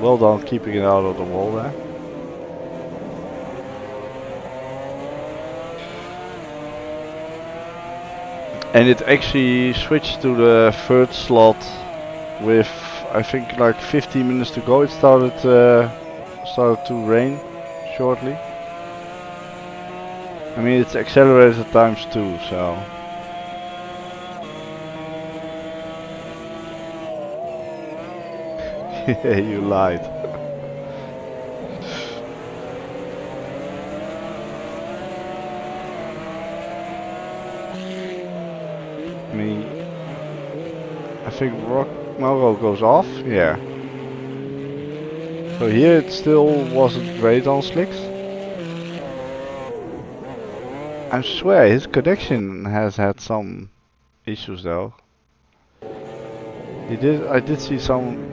Well done keeping it out of the wall there. And it actually switched to the third slot with, I think, like 15 minutes to go. It started to rain shortly. I mean, it's accelerated times 2, so. Yeah, you lied. I mean, I think Mauro goes off, yeah. So here it still wasn't great on slicks. I swear his connection has had some issues though. I did see some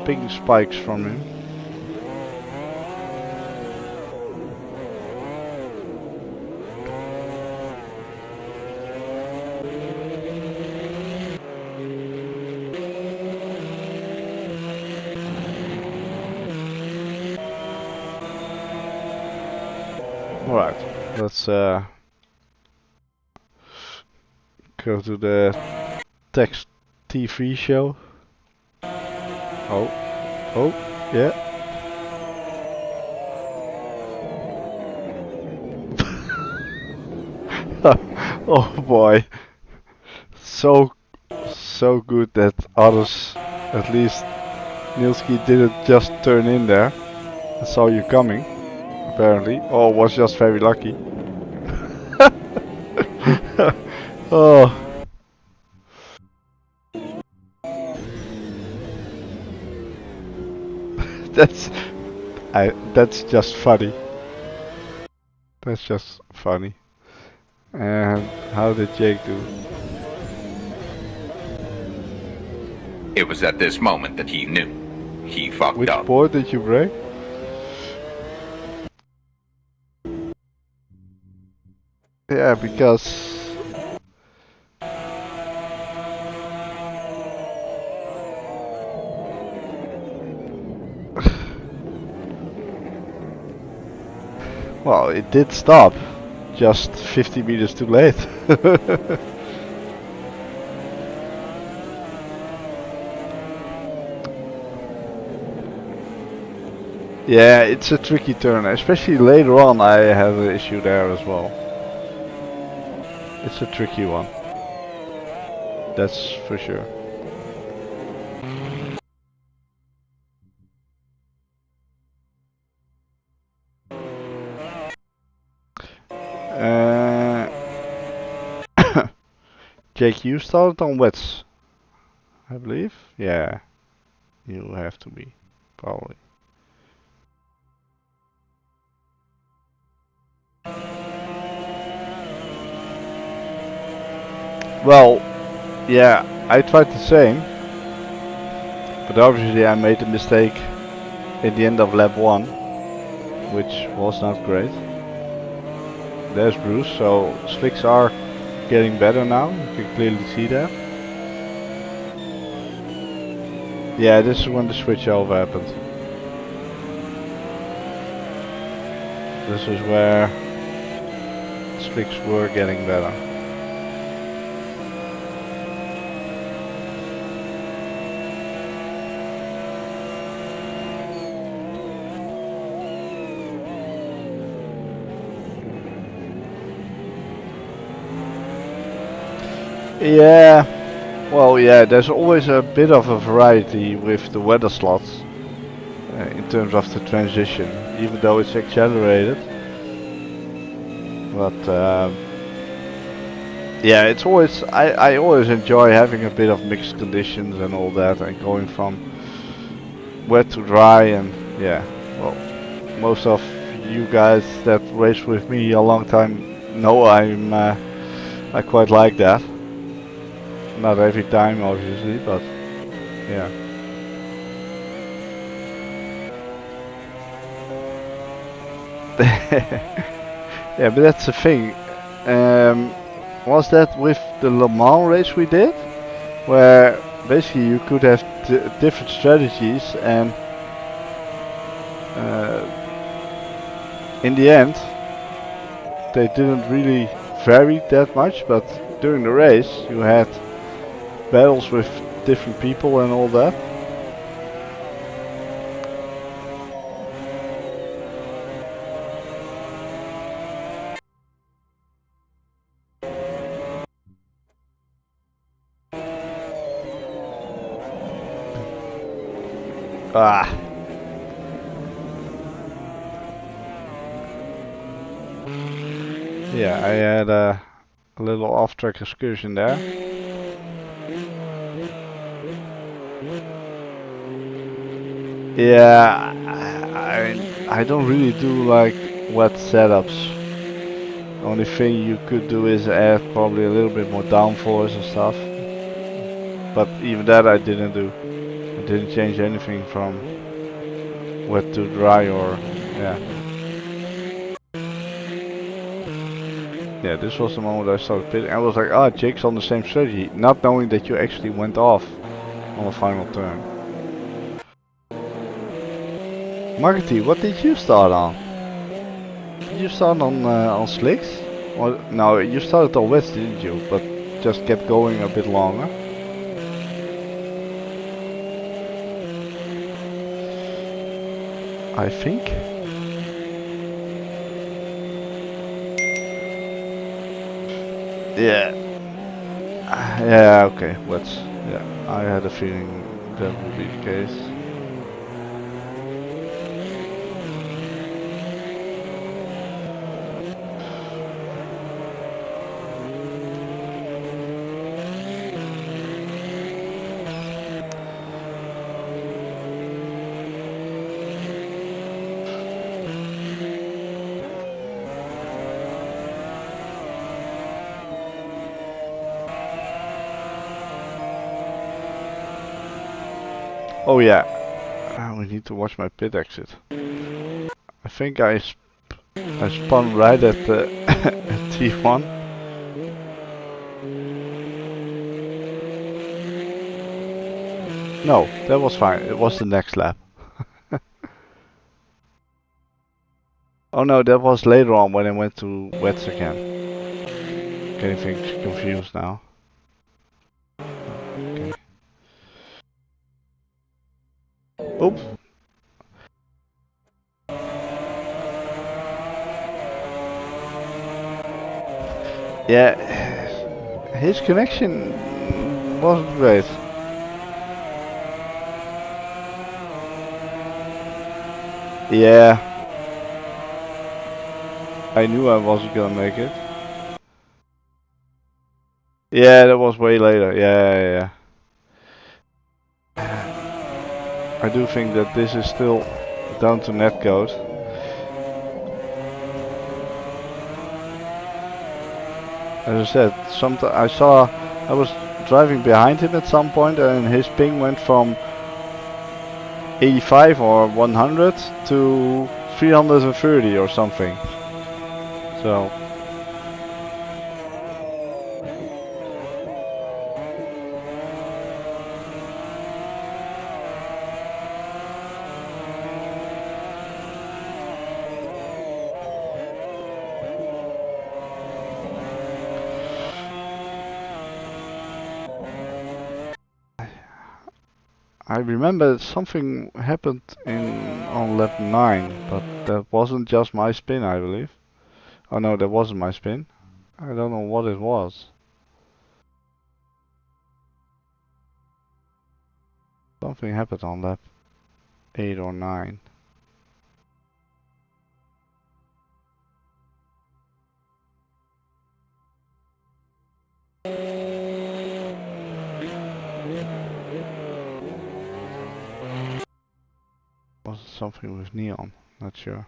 ping spikes from him. Alright, let's go to the Text T3 show. Oh, yeah. Oh boy. So good that others, at least Nilski, didn't just turn in there and saw you coming, apparently. Or was just very lucky. Oh. That's just funny. That's just funny. And how did Jake do? It was at this moment that he knew. He fucked Which up. Which board did you break? Yeah, because well, it did stop, just 50 meters too late. Yeah, it's a tricky turn, especially later on I had an issue there as well. It's a tricky one, that's for sure. Jake, you started on wets, I believe? Yeah, you have to be, probably. Well, yeah, I tried the same. But obviously I made a mistake in the end of lap 1, which was not great. There's Bruce, so slicks are getting better now, you can clearly see that. Yeah, this is when the switch over happened. This is where slicks were getting better. Yeah, well, yeah, there's always a bit of a variety with the weather slots in terms of the transition, even though it's accelerated. But yeah, it's always, I always enjoy having a bit of mixed conditions and all that, and going from wet to dry. And yeah, well, most of you guys that race with me a long time know I quite like that. Not every time, obviously, but yeah. Yeah, but that's the thing. Was that with the Le Mans race we did, where basically you could have different strategies, and in the end they didn't really vary that much, but during the race you had battles with different people and all that. Ah. Yeah, I had a little off-track excursion there. Yeah, I don't really do like wet setups. The only thing you could do is add probably a little bit more downforce and stuff. But even that I didn't do. I didn't change anything from wet to dry, or yeah. Yeah, this was the moment I started pitting. I was like, ah, Jake's on the same strategy, not knowing that you actually went off on the final turn. Marty, what did you start on? Did you start on slicks? Or no, you started on wets, didn't you? But just kept going a bit longer. I think. Yeah. Yeah, okay, wets. Yeah, I had a feeling that would be the case. Oh yeah, we need to watch my pit exit. I think I spun right at the T1. No, that was fine. It was the next lap. Oh no, that was later on when I went to wets again. Getting things confused now. Okay. Oops. Yeah, his connection wasn't great. Yeah, I knew I wasn't gonna make it. Yeah, that was way later. Yeah. I do think that this is still down to netcode. As I said, I was driving behind him at some point, and his ping went from 85 or 100 to 330 or something. So I remember something happened on lap 9, but that wasn't just my spin, I believe. Oh no, that wasn't my spin. I don't know what it was. Something happened on lap 8 or 9. Was it something with neon? Not sure.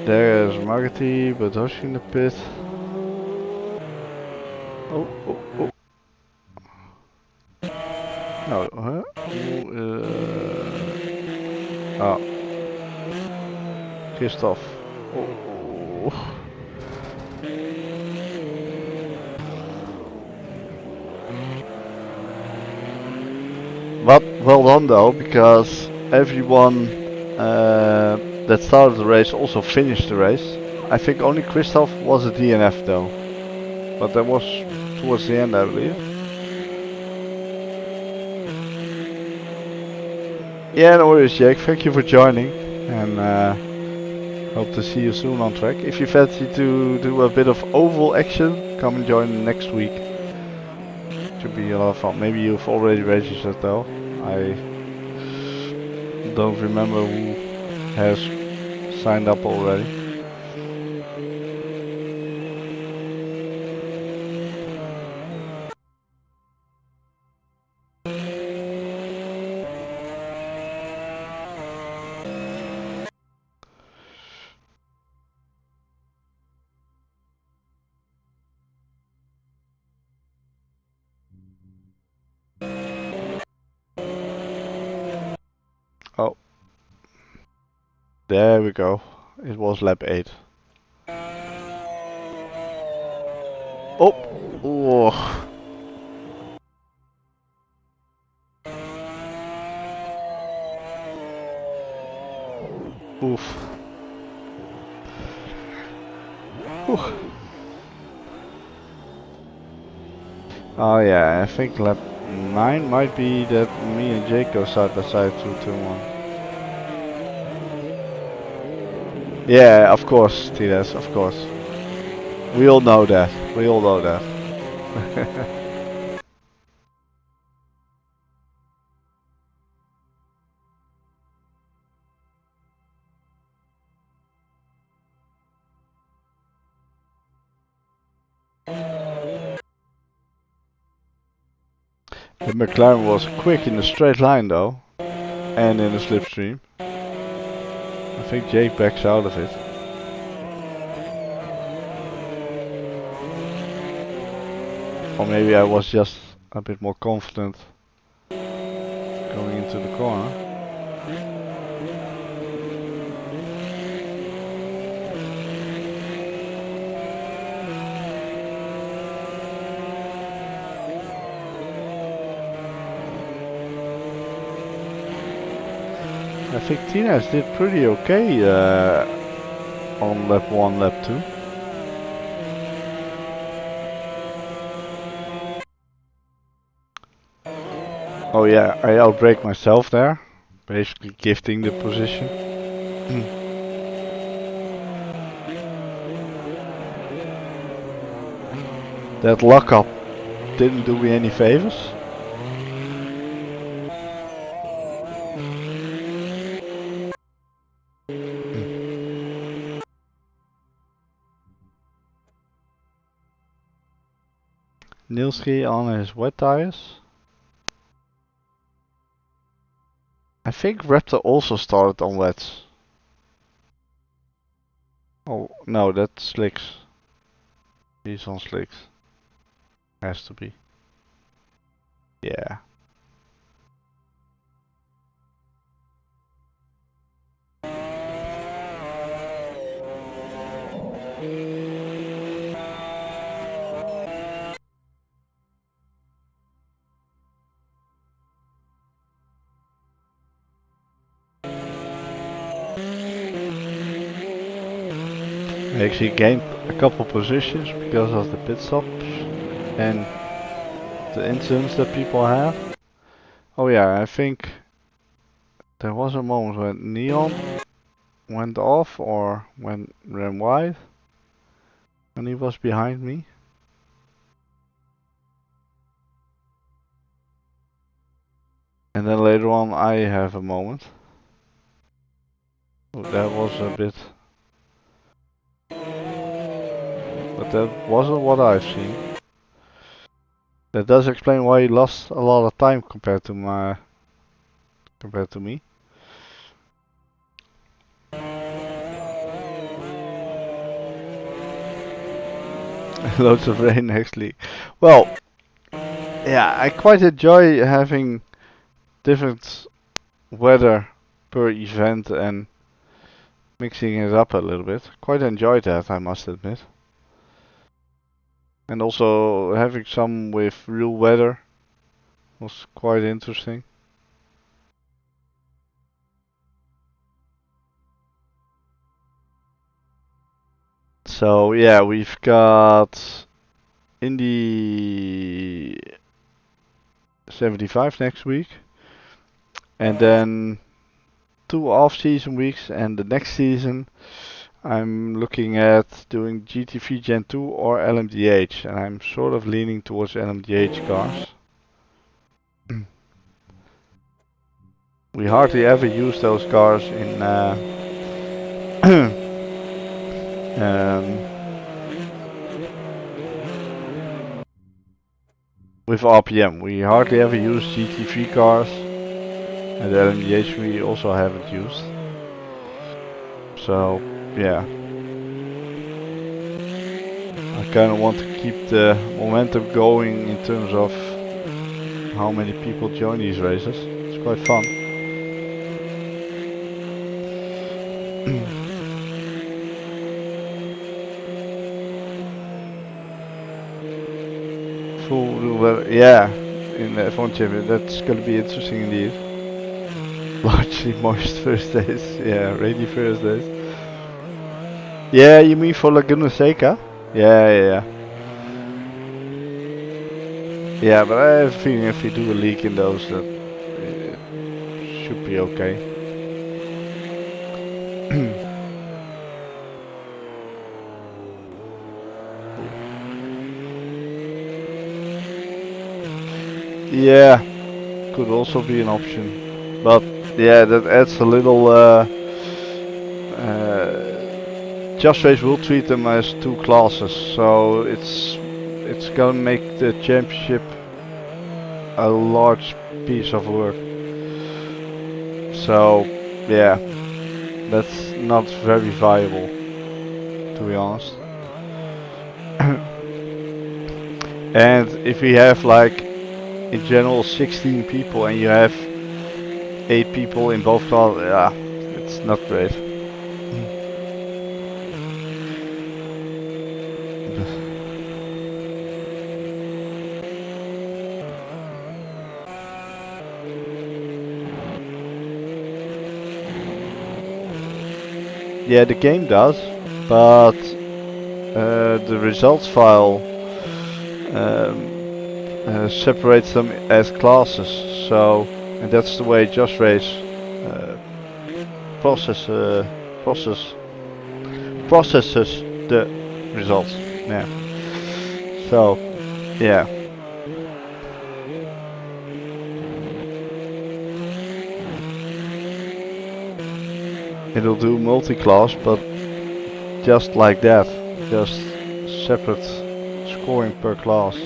There's Magati, Badoshi in the pit. Oh, oh, oh. No, huh? Oh. Christoph. Oh. But well done though, because everyone that started the race also finished the race. I think only Christoph was a DNF though, but that was towards the end, I believe. Yeah, no worries, Jake. Thank you for joining, and hope to see you soon on track. If you fancy to do a bit of oval action, come and join next week. Should be a lot of fun. Maybe you've already registered though. I don't remember who has signed up already. Oh, there we go. It was lap 8. Oh, oh. Oof. Oof. Oh yeah, I think lap 9 might be that me and Jake go side by side through turn 1. Yeah, of course, Tidas, of course. We all know that. We all know that. The McLaren was quick in a straight line though, and in a slipstream. I think Jake backs out of it. Or maybe I was just a bit more confident going into the corner. I think Tinas did pretty okay on lap 1, lap 2. Oh yeah, I outbrake myself there, basically gifting the position. That lockup didn't do me any favors. Nilski on his wet tires. I think Raptor also started on wets. Oh, no, that's Slicks. He's on Slicks. Has to be. Yeah. I actually gained a couple positions because of the pit stops and the incidents that people have. Oh yeah, I think there was a moment when Neon went off or ran wide and he was behind me. And then later on I have a moment. Oh, that was a bit... But that wasn't what I've seen. That does explain why he lost a lot of time compared to me. Loads of rain actually. Well, yeah, I quite enjoy having different weather per event and mixing it up a little bit. Quite enjoyed that, I must admit. And also having some with real weather was quite interesting. So yeah, we've got Indy 75 next week, and then 2 off-season weeks, and the next season I'm looking at doing GT3 Gen 2 or LMDH, and I'm sort of leaning towards LMDH cars. We hardly ever use those cars in with RPM. We hardly ever use GT3 cars, and the LMDH we also haven't used. So yeah, I kind of want to keep the momentum going in terms of how many people join these races. It's quite fun. Yeah, in the F1 Champion, that's gonna be interesting indeed. Largely moist Thursdays, yeah, rainy Thursdays. Yeah, you mean for Laguna Seca? Yeah. Yeah, but I have a feeling if we do a leak in those, that it should be okay. Yeah, could also be an option, but yeah, that adds a little. JustRace will treat them as 2 classes, so it's gonna make the championship a large piece of work. So yeah, that's not very viable, to be honest. And if we have like in general 16 people and you have 8 people in both classes, yeah, it's not great. Yeah, the game does, but the results file separates them as classes. So, and that's the way JustRace processes the results. Yeah. So, yeah. It'll do multi-class, but just like that, just separate scoring per class.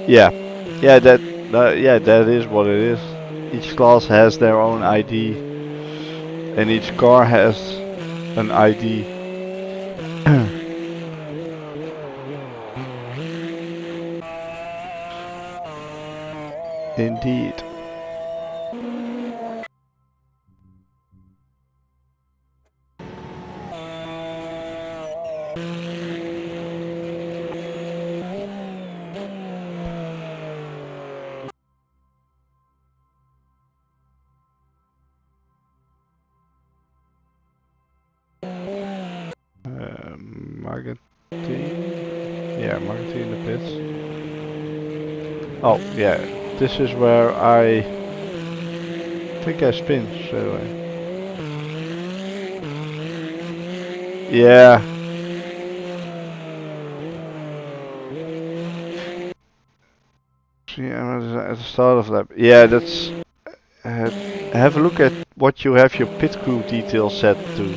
Yeah, that is what it is. Each class has their own ID, and each car has an ID. Indeed. Yeah, Marketing in the pits. Oh, yeah, this is where I think I spin straight away. Yeah. Yeah, at the start of that. Yeah, that's. Have a look at what you have your pit crew detail set to.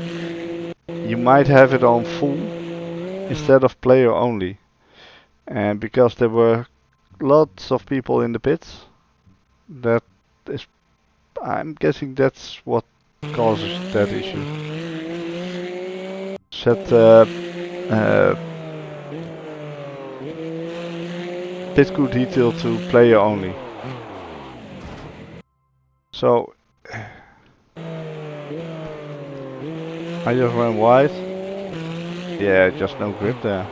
You might have it on full instead of player only. And because there were lots of people in the pits, that is, I'm guessing that's what causes that issue. Set pit crew detail to player only. So I just went wide. Yeah, just no grip there.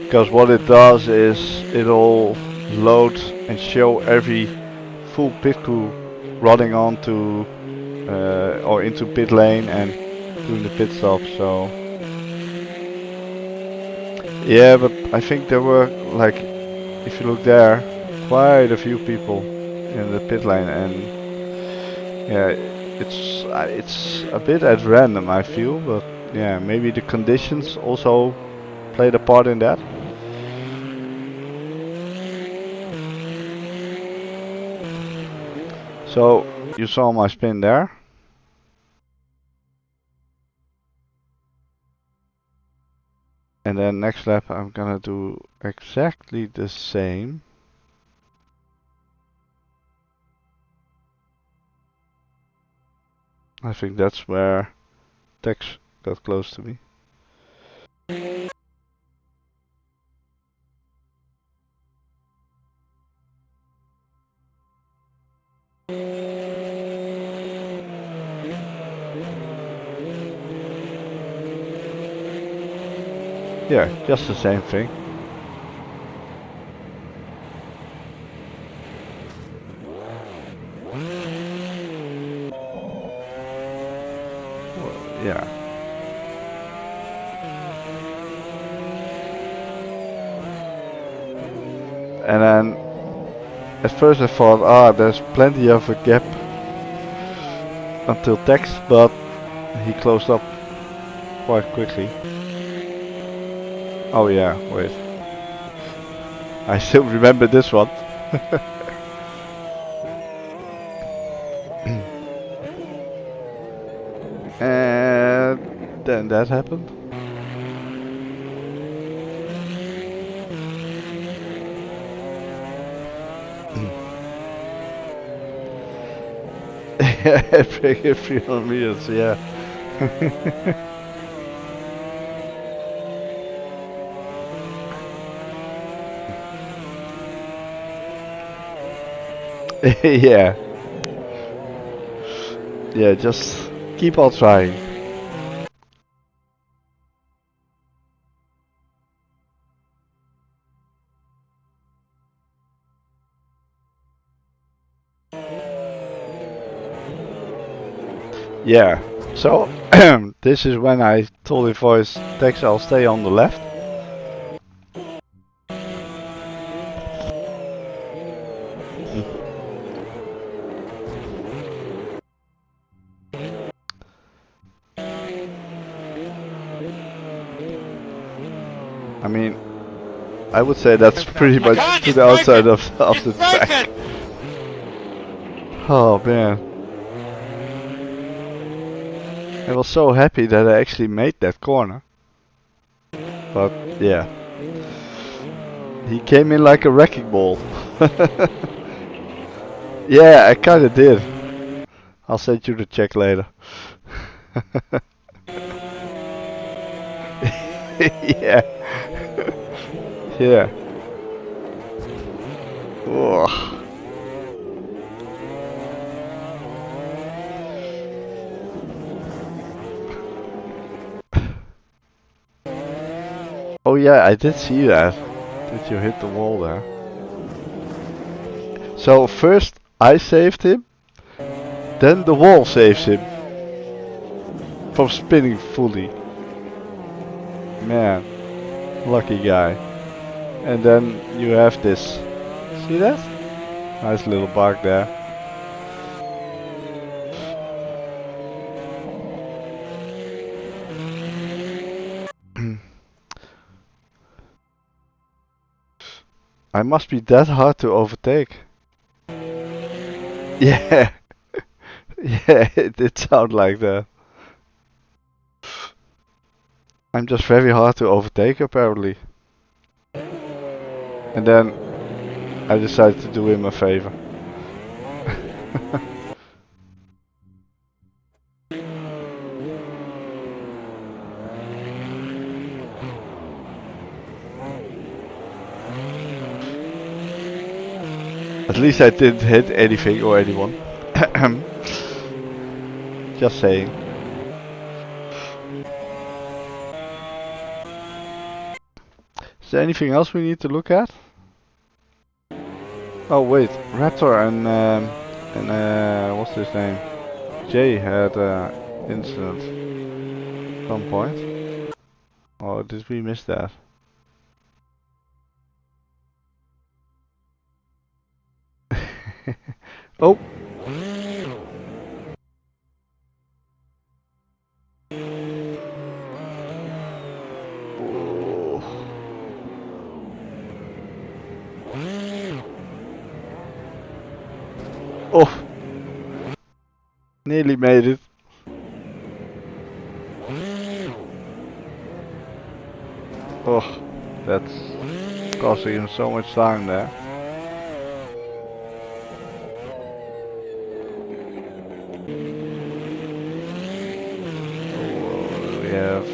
Because what it does is it'll load and show every full pit crew running onto or into pit lane and doing the pit stop. So yeah, but I think there were, like, if you look there, quite a few people in the pit lane, and yeah, it's a bit at random, I feel, but yeah, maybe the conditions also played a part in that. So you saw my spin there. And then next lap I'm gonna do exactly the same. I think that's where Tex got close to me. Yeah, just the same thing. Well, yeah. And then at first I thought, there's plenty of a gap until Tex, but he closed up quite quickly. Oh yeah, wait. I still remember this one. And then that happened. Yeah, break it 300 meters, yeah. Yeah. Yeah, just keep on trying. Yeah, so this is when I told the voice, Tex, I'll stay on the left. I mean, I would say that's pretty much to the outside of the track. Oh man. I was so happy that I actually made that corner. But yeah. He came in like a wrecking ball. Yeah, I kinda did. I'll send you the check later. Yeah. Yeah. Ugh. Oh yeah, I did see that. Did you hit the wall there? So first I saved him, then the wall saves him from spinning fully. Man, lucky guy. And then you have this. See that? Nice little bug there. I must be that hard to overtake. Yeah. Yeah, it did sound like that. I'm just very hard to overtake apparently. And then I decided to do him a favor. At least I didn't hit anything or anyone. Just saying. Is there anything else we need to look at? Oh wait, Raptor and what's his name? Jay had an incident at some point. Oh, did we miss that? Oh! Oh! Nearly made it. Oh, that's costing him so much time there. Oh, we have...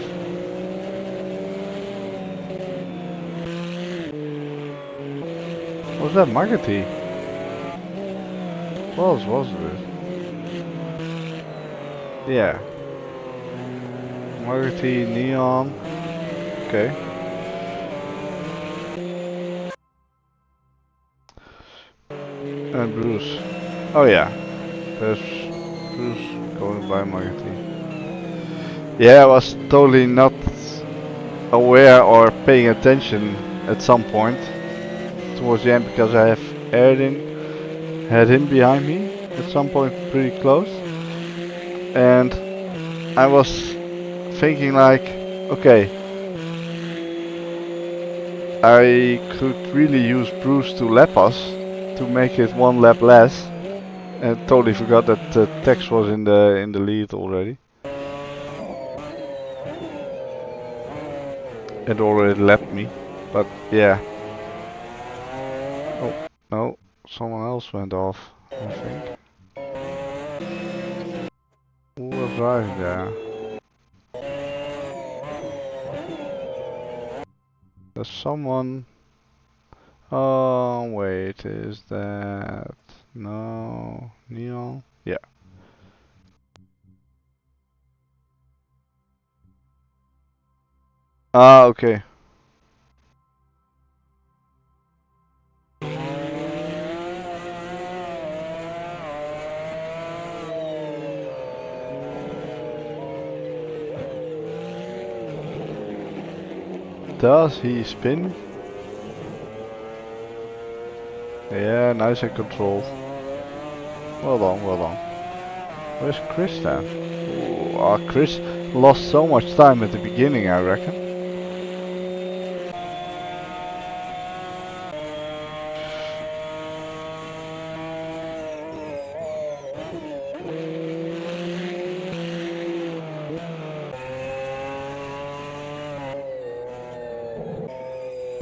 What was that, Magati? What else was it? Yeah. Magati, Neon. Okay. And Bruce. Oh yeah. There's Bruce going by Magati. Yeah, I was totally not aware or paying attention at some point towards the end because I have had him behind me at some point pretty close. And I was thinking like, okay, I could really use Bruce to lap us to make it one lap less, and totally forgot that Tex was in the lead already. It already lapped me, but yeah. Oh no, someone else went off, I think. Who was driving there? There's someone... Oh wait, is that... No... Neon? Yeah. Ah, okay. Does he spin? Yeah, nice and controlled. Well done, well done. Where's Chris then? Ooh, Chris lost so much time at the beginning, I reckon.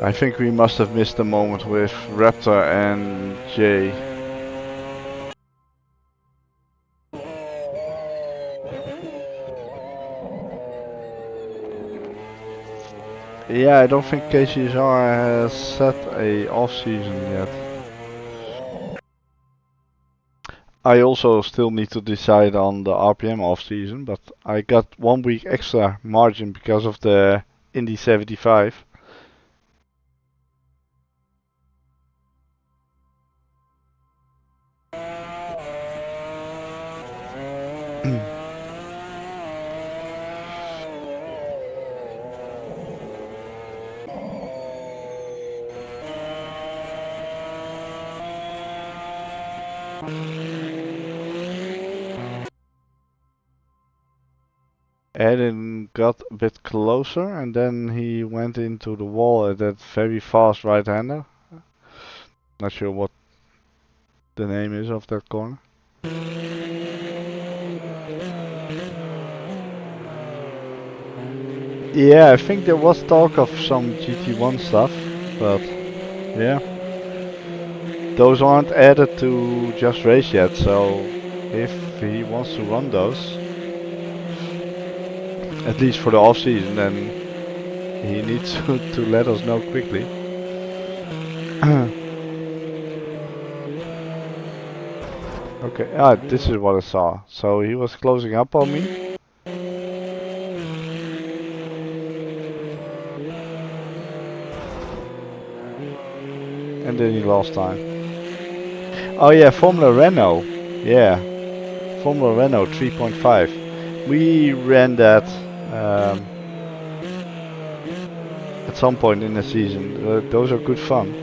I think we must have missed the moment with Raptor and Jay. Yeah, I don't think KCSR has set a off-season yet. I also still need to decide on the RPM off-season, but I got 1 week extra margin because of the Indy 75. Addon got a bit closer and then he went into the wall at that very fast right-hander. Not sure what the name is of that corner. Yeah, I think there was talk of some GT1 stuff, but yeah. Those aren't added to JustRace yet, so if he wants to run those, at least for the off season, then he needs to let us know quickly. Okay, this is what I saw. So he was closing up on me. And then he lost time. Oh yeah, Formula Renault. Yeah, Formula Renault 3.5. We ran that at some point in the season. Those are good fun.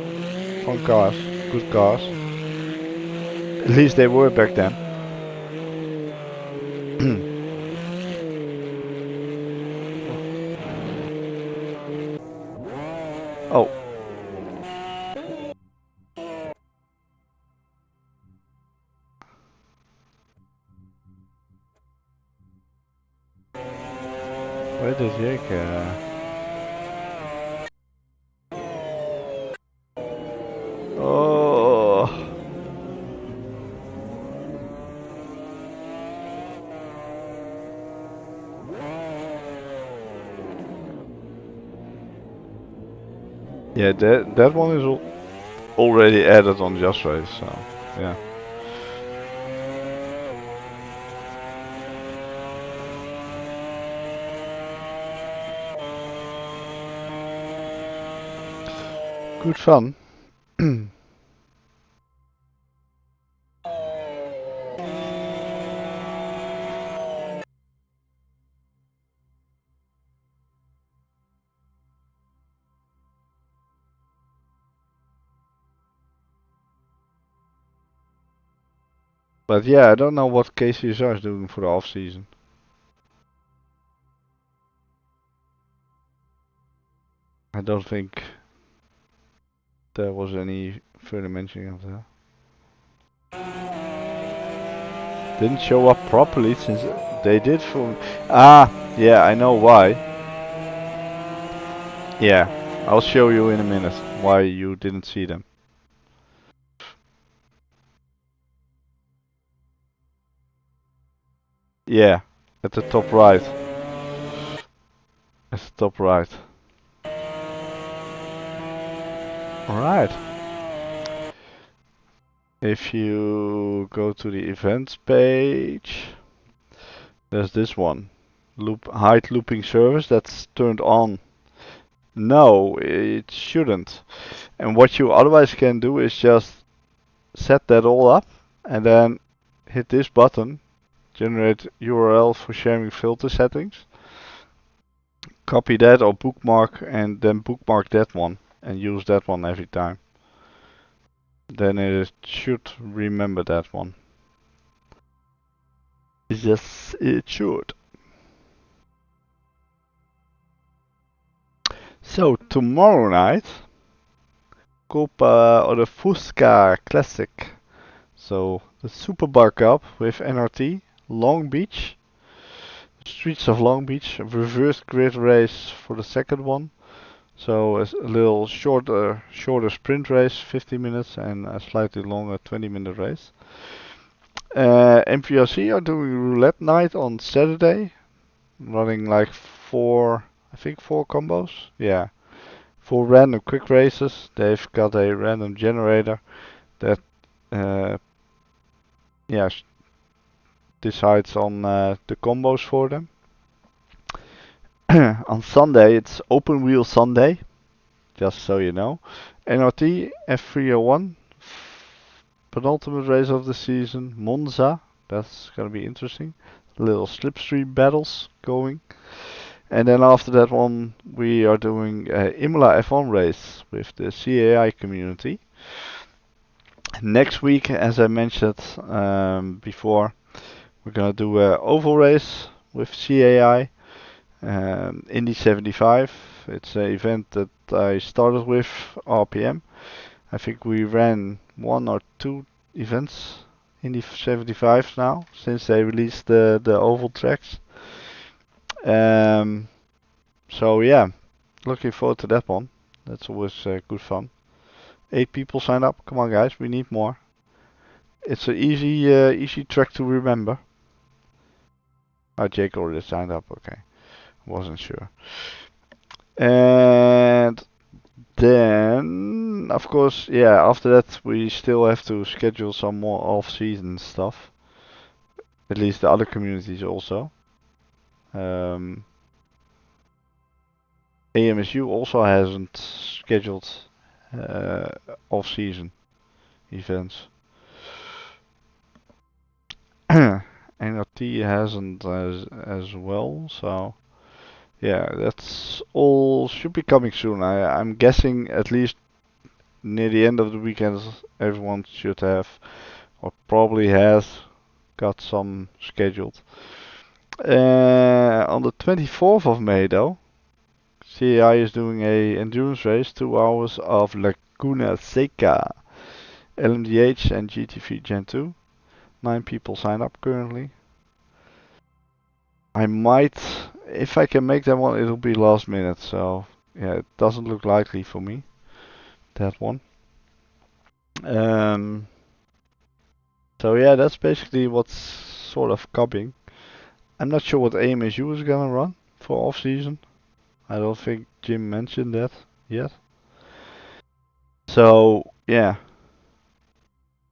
Fun cars. Good cars. At least they were back then. Oh. Where did Jake? Oh. Yeah, that one is already added on JustRace, so yeah. Good fun. But yeah, I don't know what KCSR is doing for the off season. I don't think there was any further mentioning of that. Didn't show up properly since they did for... yeah, I know why. Yeah, I'll show you in a minute why you didn't see them. Yeah, at the top right. At the top right. Alright. If you go to the events page, there's this one. Hide looping service, that's turned on. No, it shouldn't. And what you otherwise can do is just set that all up and then hit this button, generate URL for sharing filter settings. Copy that or bookmark and then bookmark that one and use that one every time. Then it should remember that one. Yes, it should. So tomorrow night, Copa or the Fusca Classic. So the Superbar Cup with NRT, Long Beach, streets of Long Beach, reverse grid race for the second one. So a little shorter sprint race, 50 minutes, and a slightly longer 20-minute race. MVRC are doing roulette night on Saturday, running like 4 combos. Yeah, 4 random quick races. They've got a random generator that decides on the combos for them. On Sunday it's open wheel Sunday, just so you know. NRT F301, penultimate race of the season. Monza, that's gonna be interesting. Little slipstream battles going. And then after that one we are doing Imola F1 race with the CAI community. Next week, as I mentioned before, we're gonna do an oval race with CAI. Indy 75. It's an event that I started with RPM. I think we ran 1 or 2 events Indy 75 now since they released the oval tracks. So yeah, looking forward to that one. That's always good fun. 8 people signed up. Come on, guys, we need more. It's an easy track to remember. Oh, Jake already signed up. Okay, wasn't sure. And then, of course, yeah, after that we still have to schedule some more off-season stuff. At least the other communities also. AMSU also hasn't scheduled off-season events. NRT hasn't as well, so yeah, that's all should be coming soon. I'm guessing at least near the end of the weekend everyone should have, or probably has, got some scheduled. On the 24th of May though, CAI is doing a endurance race, 2 hours of Laguna Seca, LMDH and GT3 Gen 2. 9 people signed up currently. I might, if I can make that one, it'll be last minute, so yeah, it doesn't look likely for me, that one. So yeah, that's basically what's sort of coming. I'm not sure what AMSU is gonna run for off-season. I don't think Jim mentioned that yet. So yeah,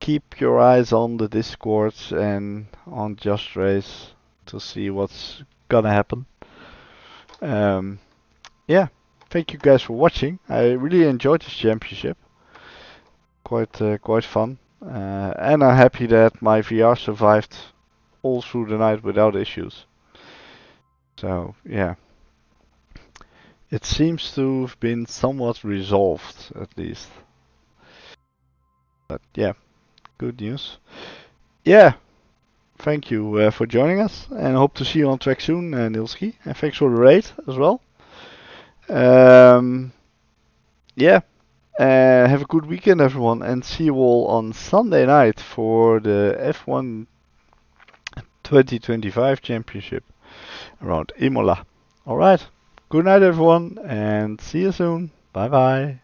keep your eyes on the Discords and on JustRace to see what's gonna happen. Yeah, thank you guys for watching. I really enjoyed this championship. Quite fun. And I'm happy that my VR survived all through the night without issues. So yeah, it seems to have been somewhat resolved at least. But yeah, good news. Yeah, thank you for joining us, and hope to see you on track soon, Nilski. And thanks for the raid as well. Yeah, have a good weekend, everyone, and see you all on Sunday night for the F1 2025 Championship around Imola. Alright, good night, everyone, and see you soon. Bye bye.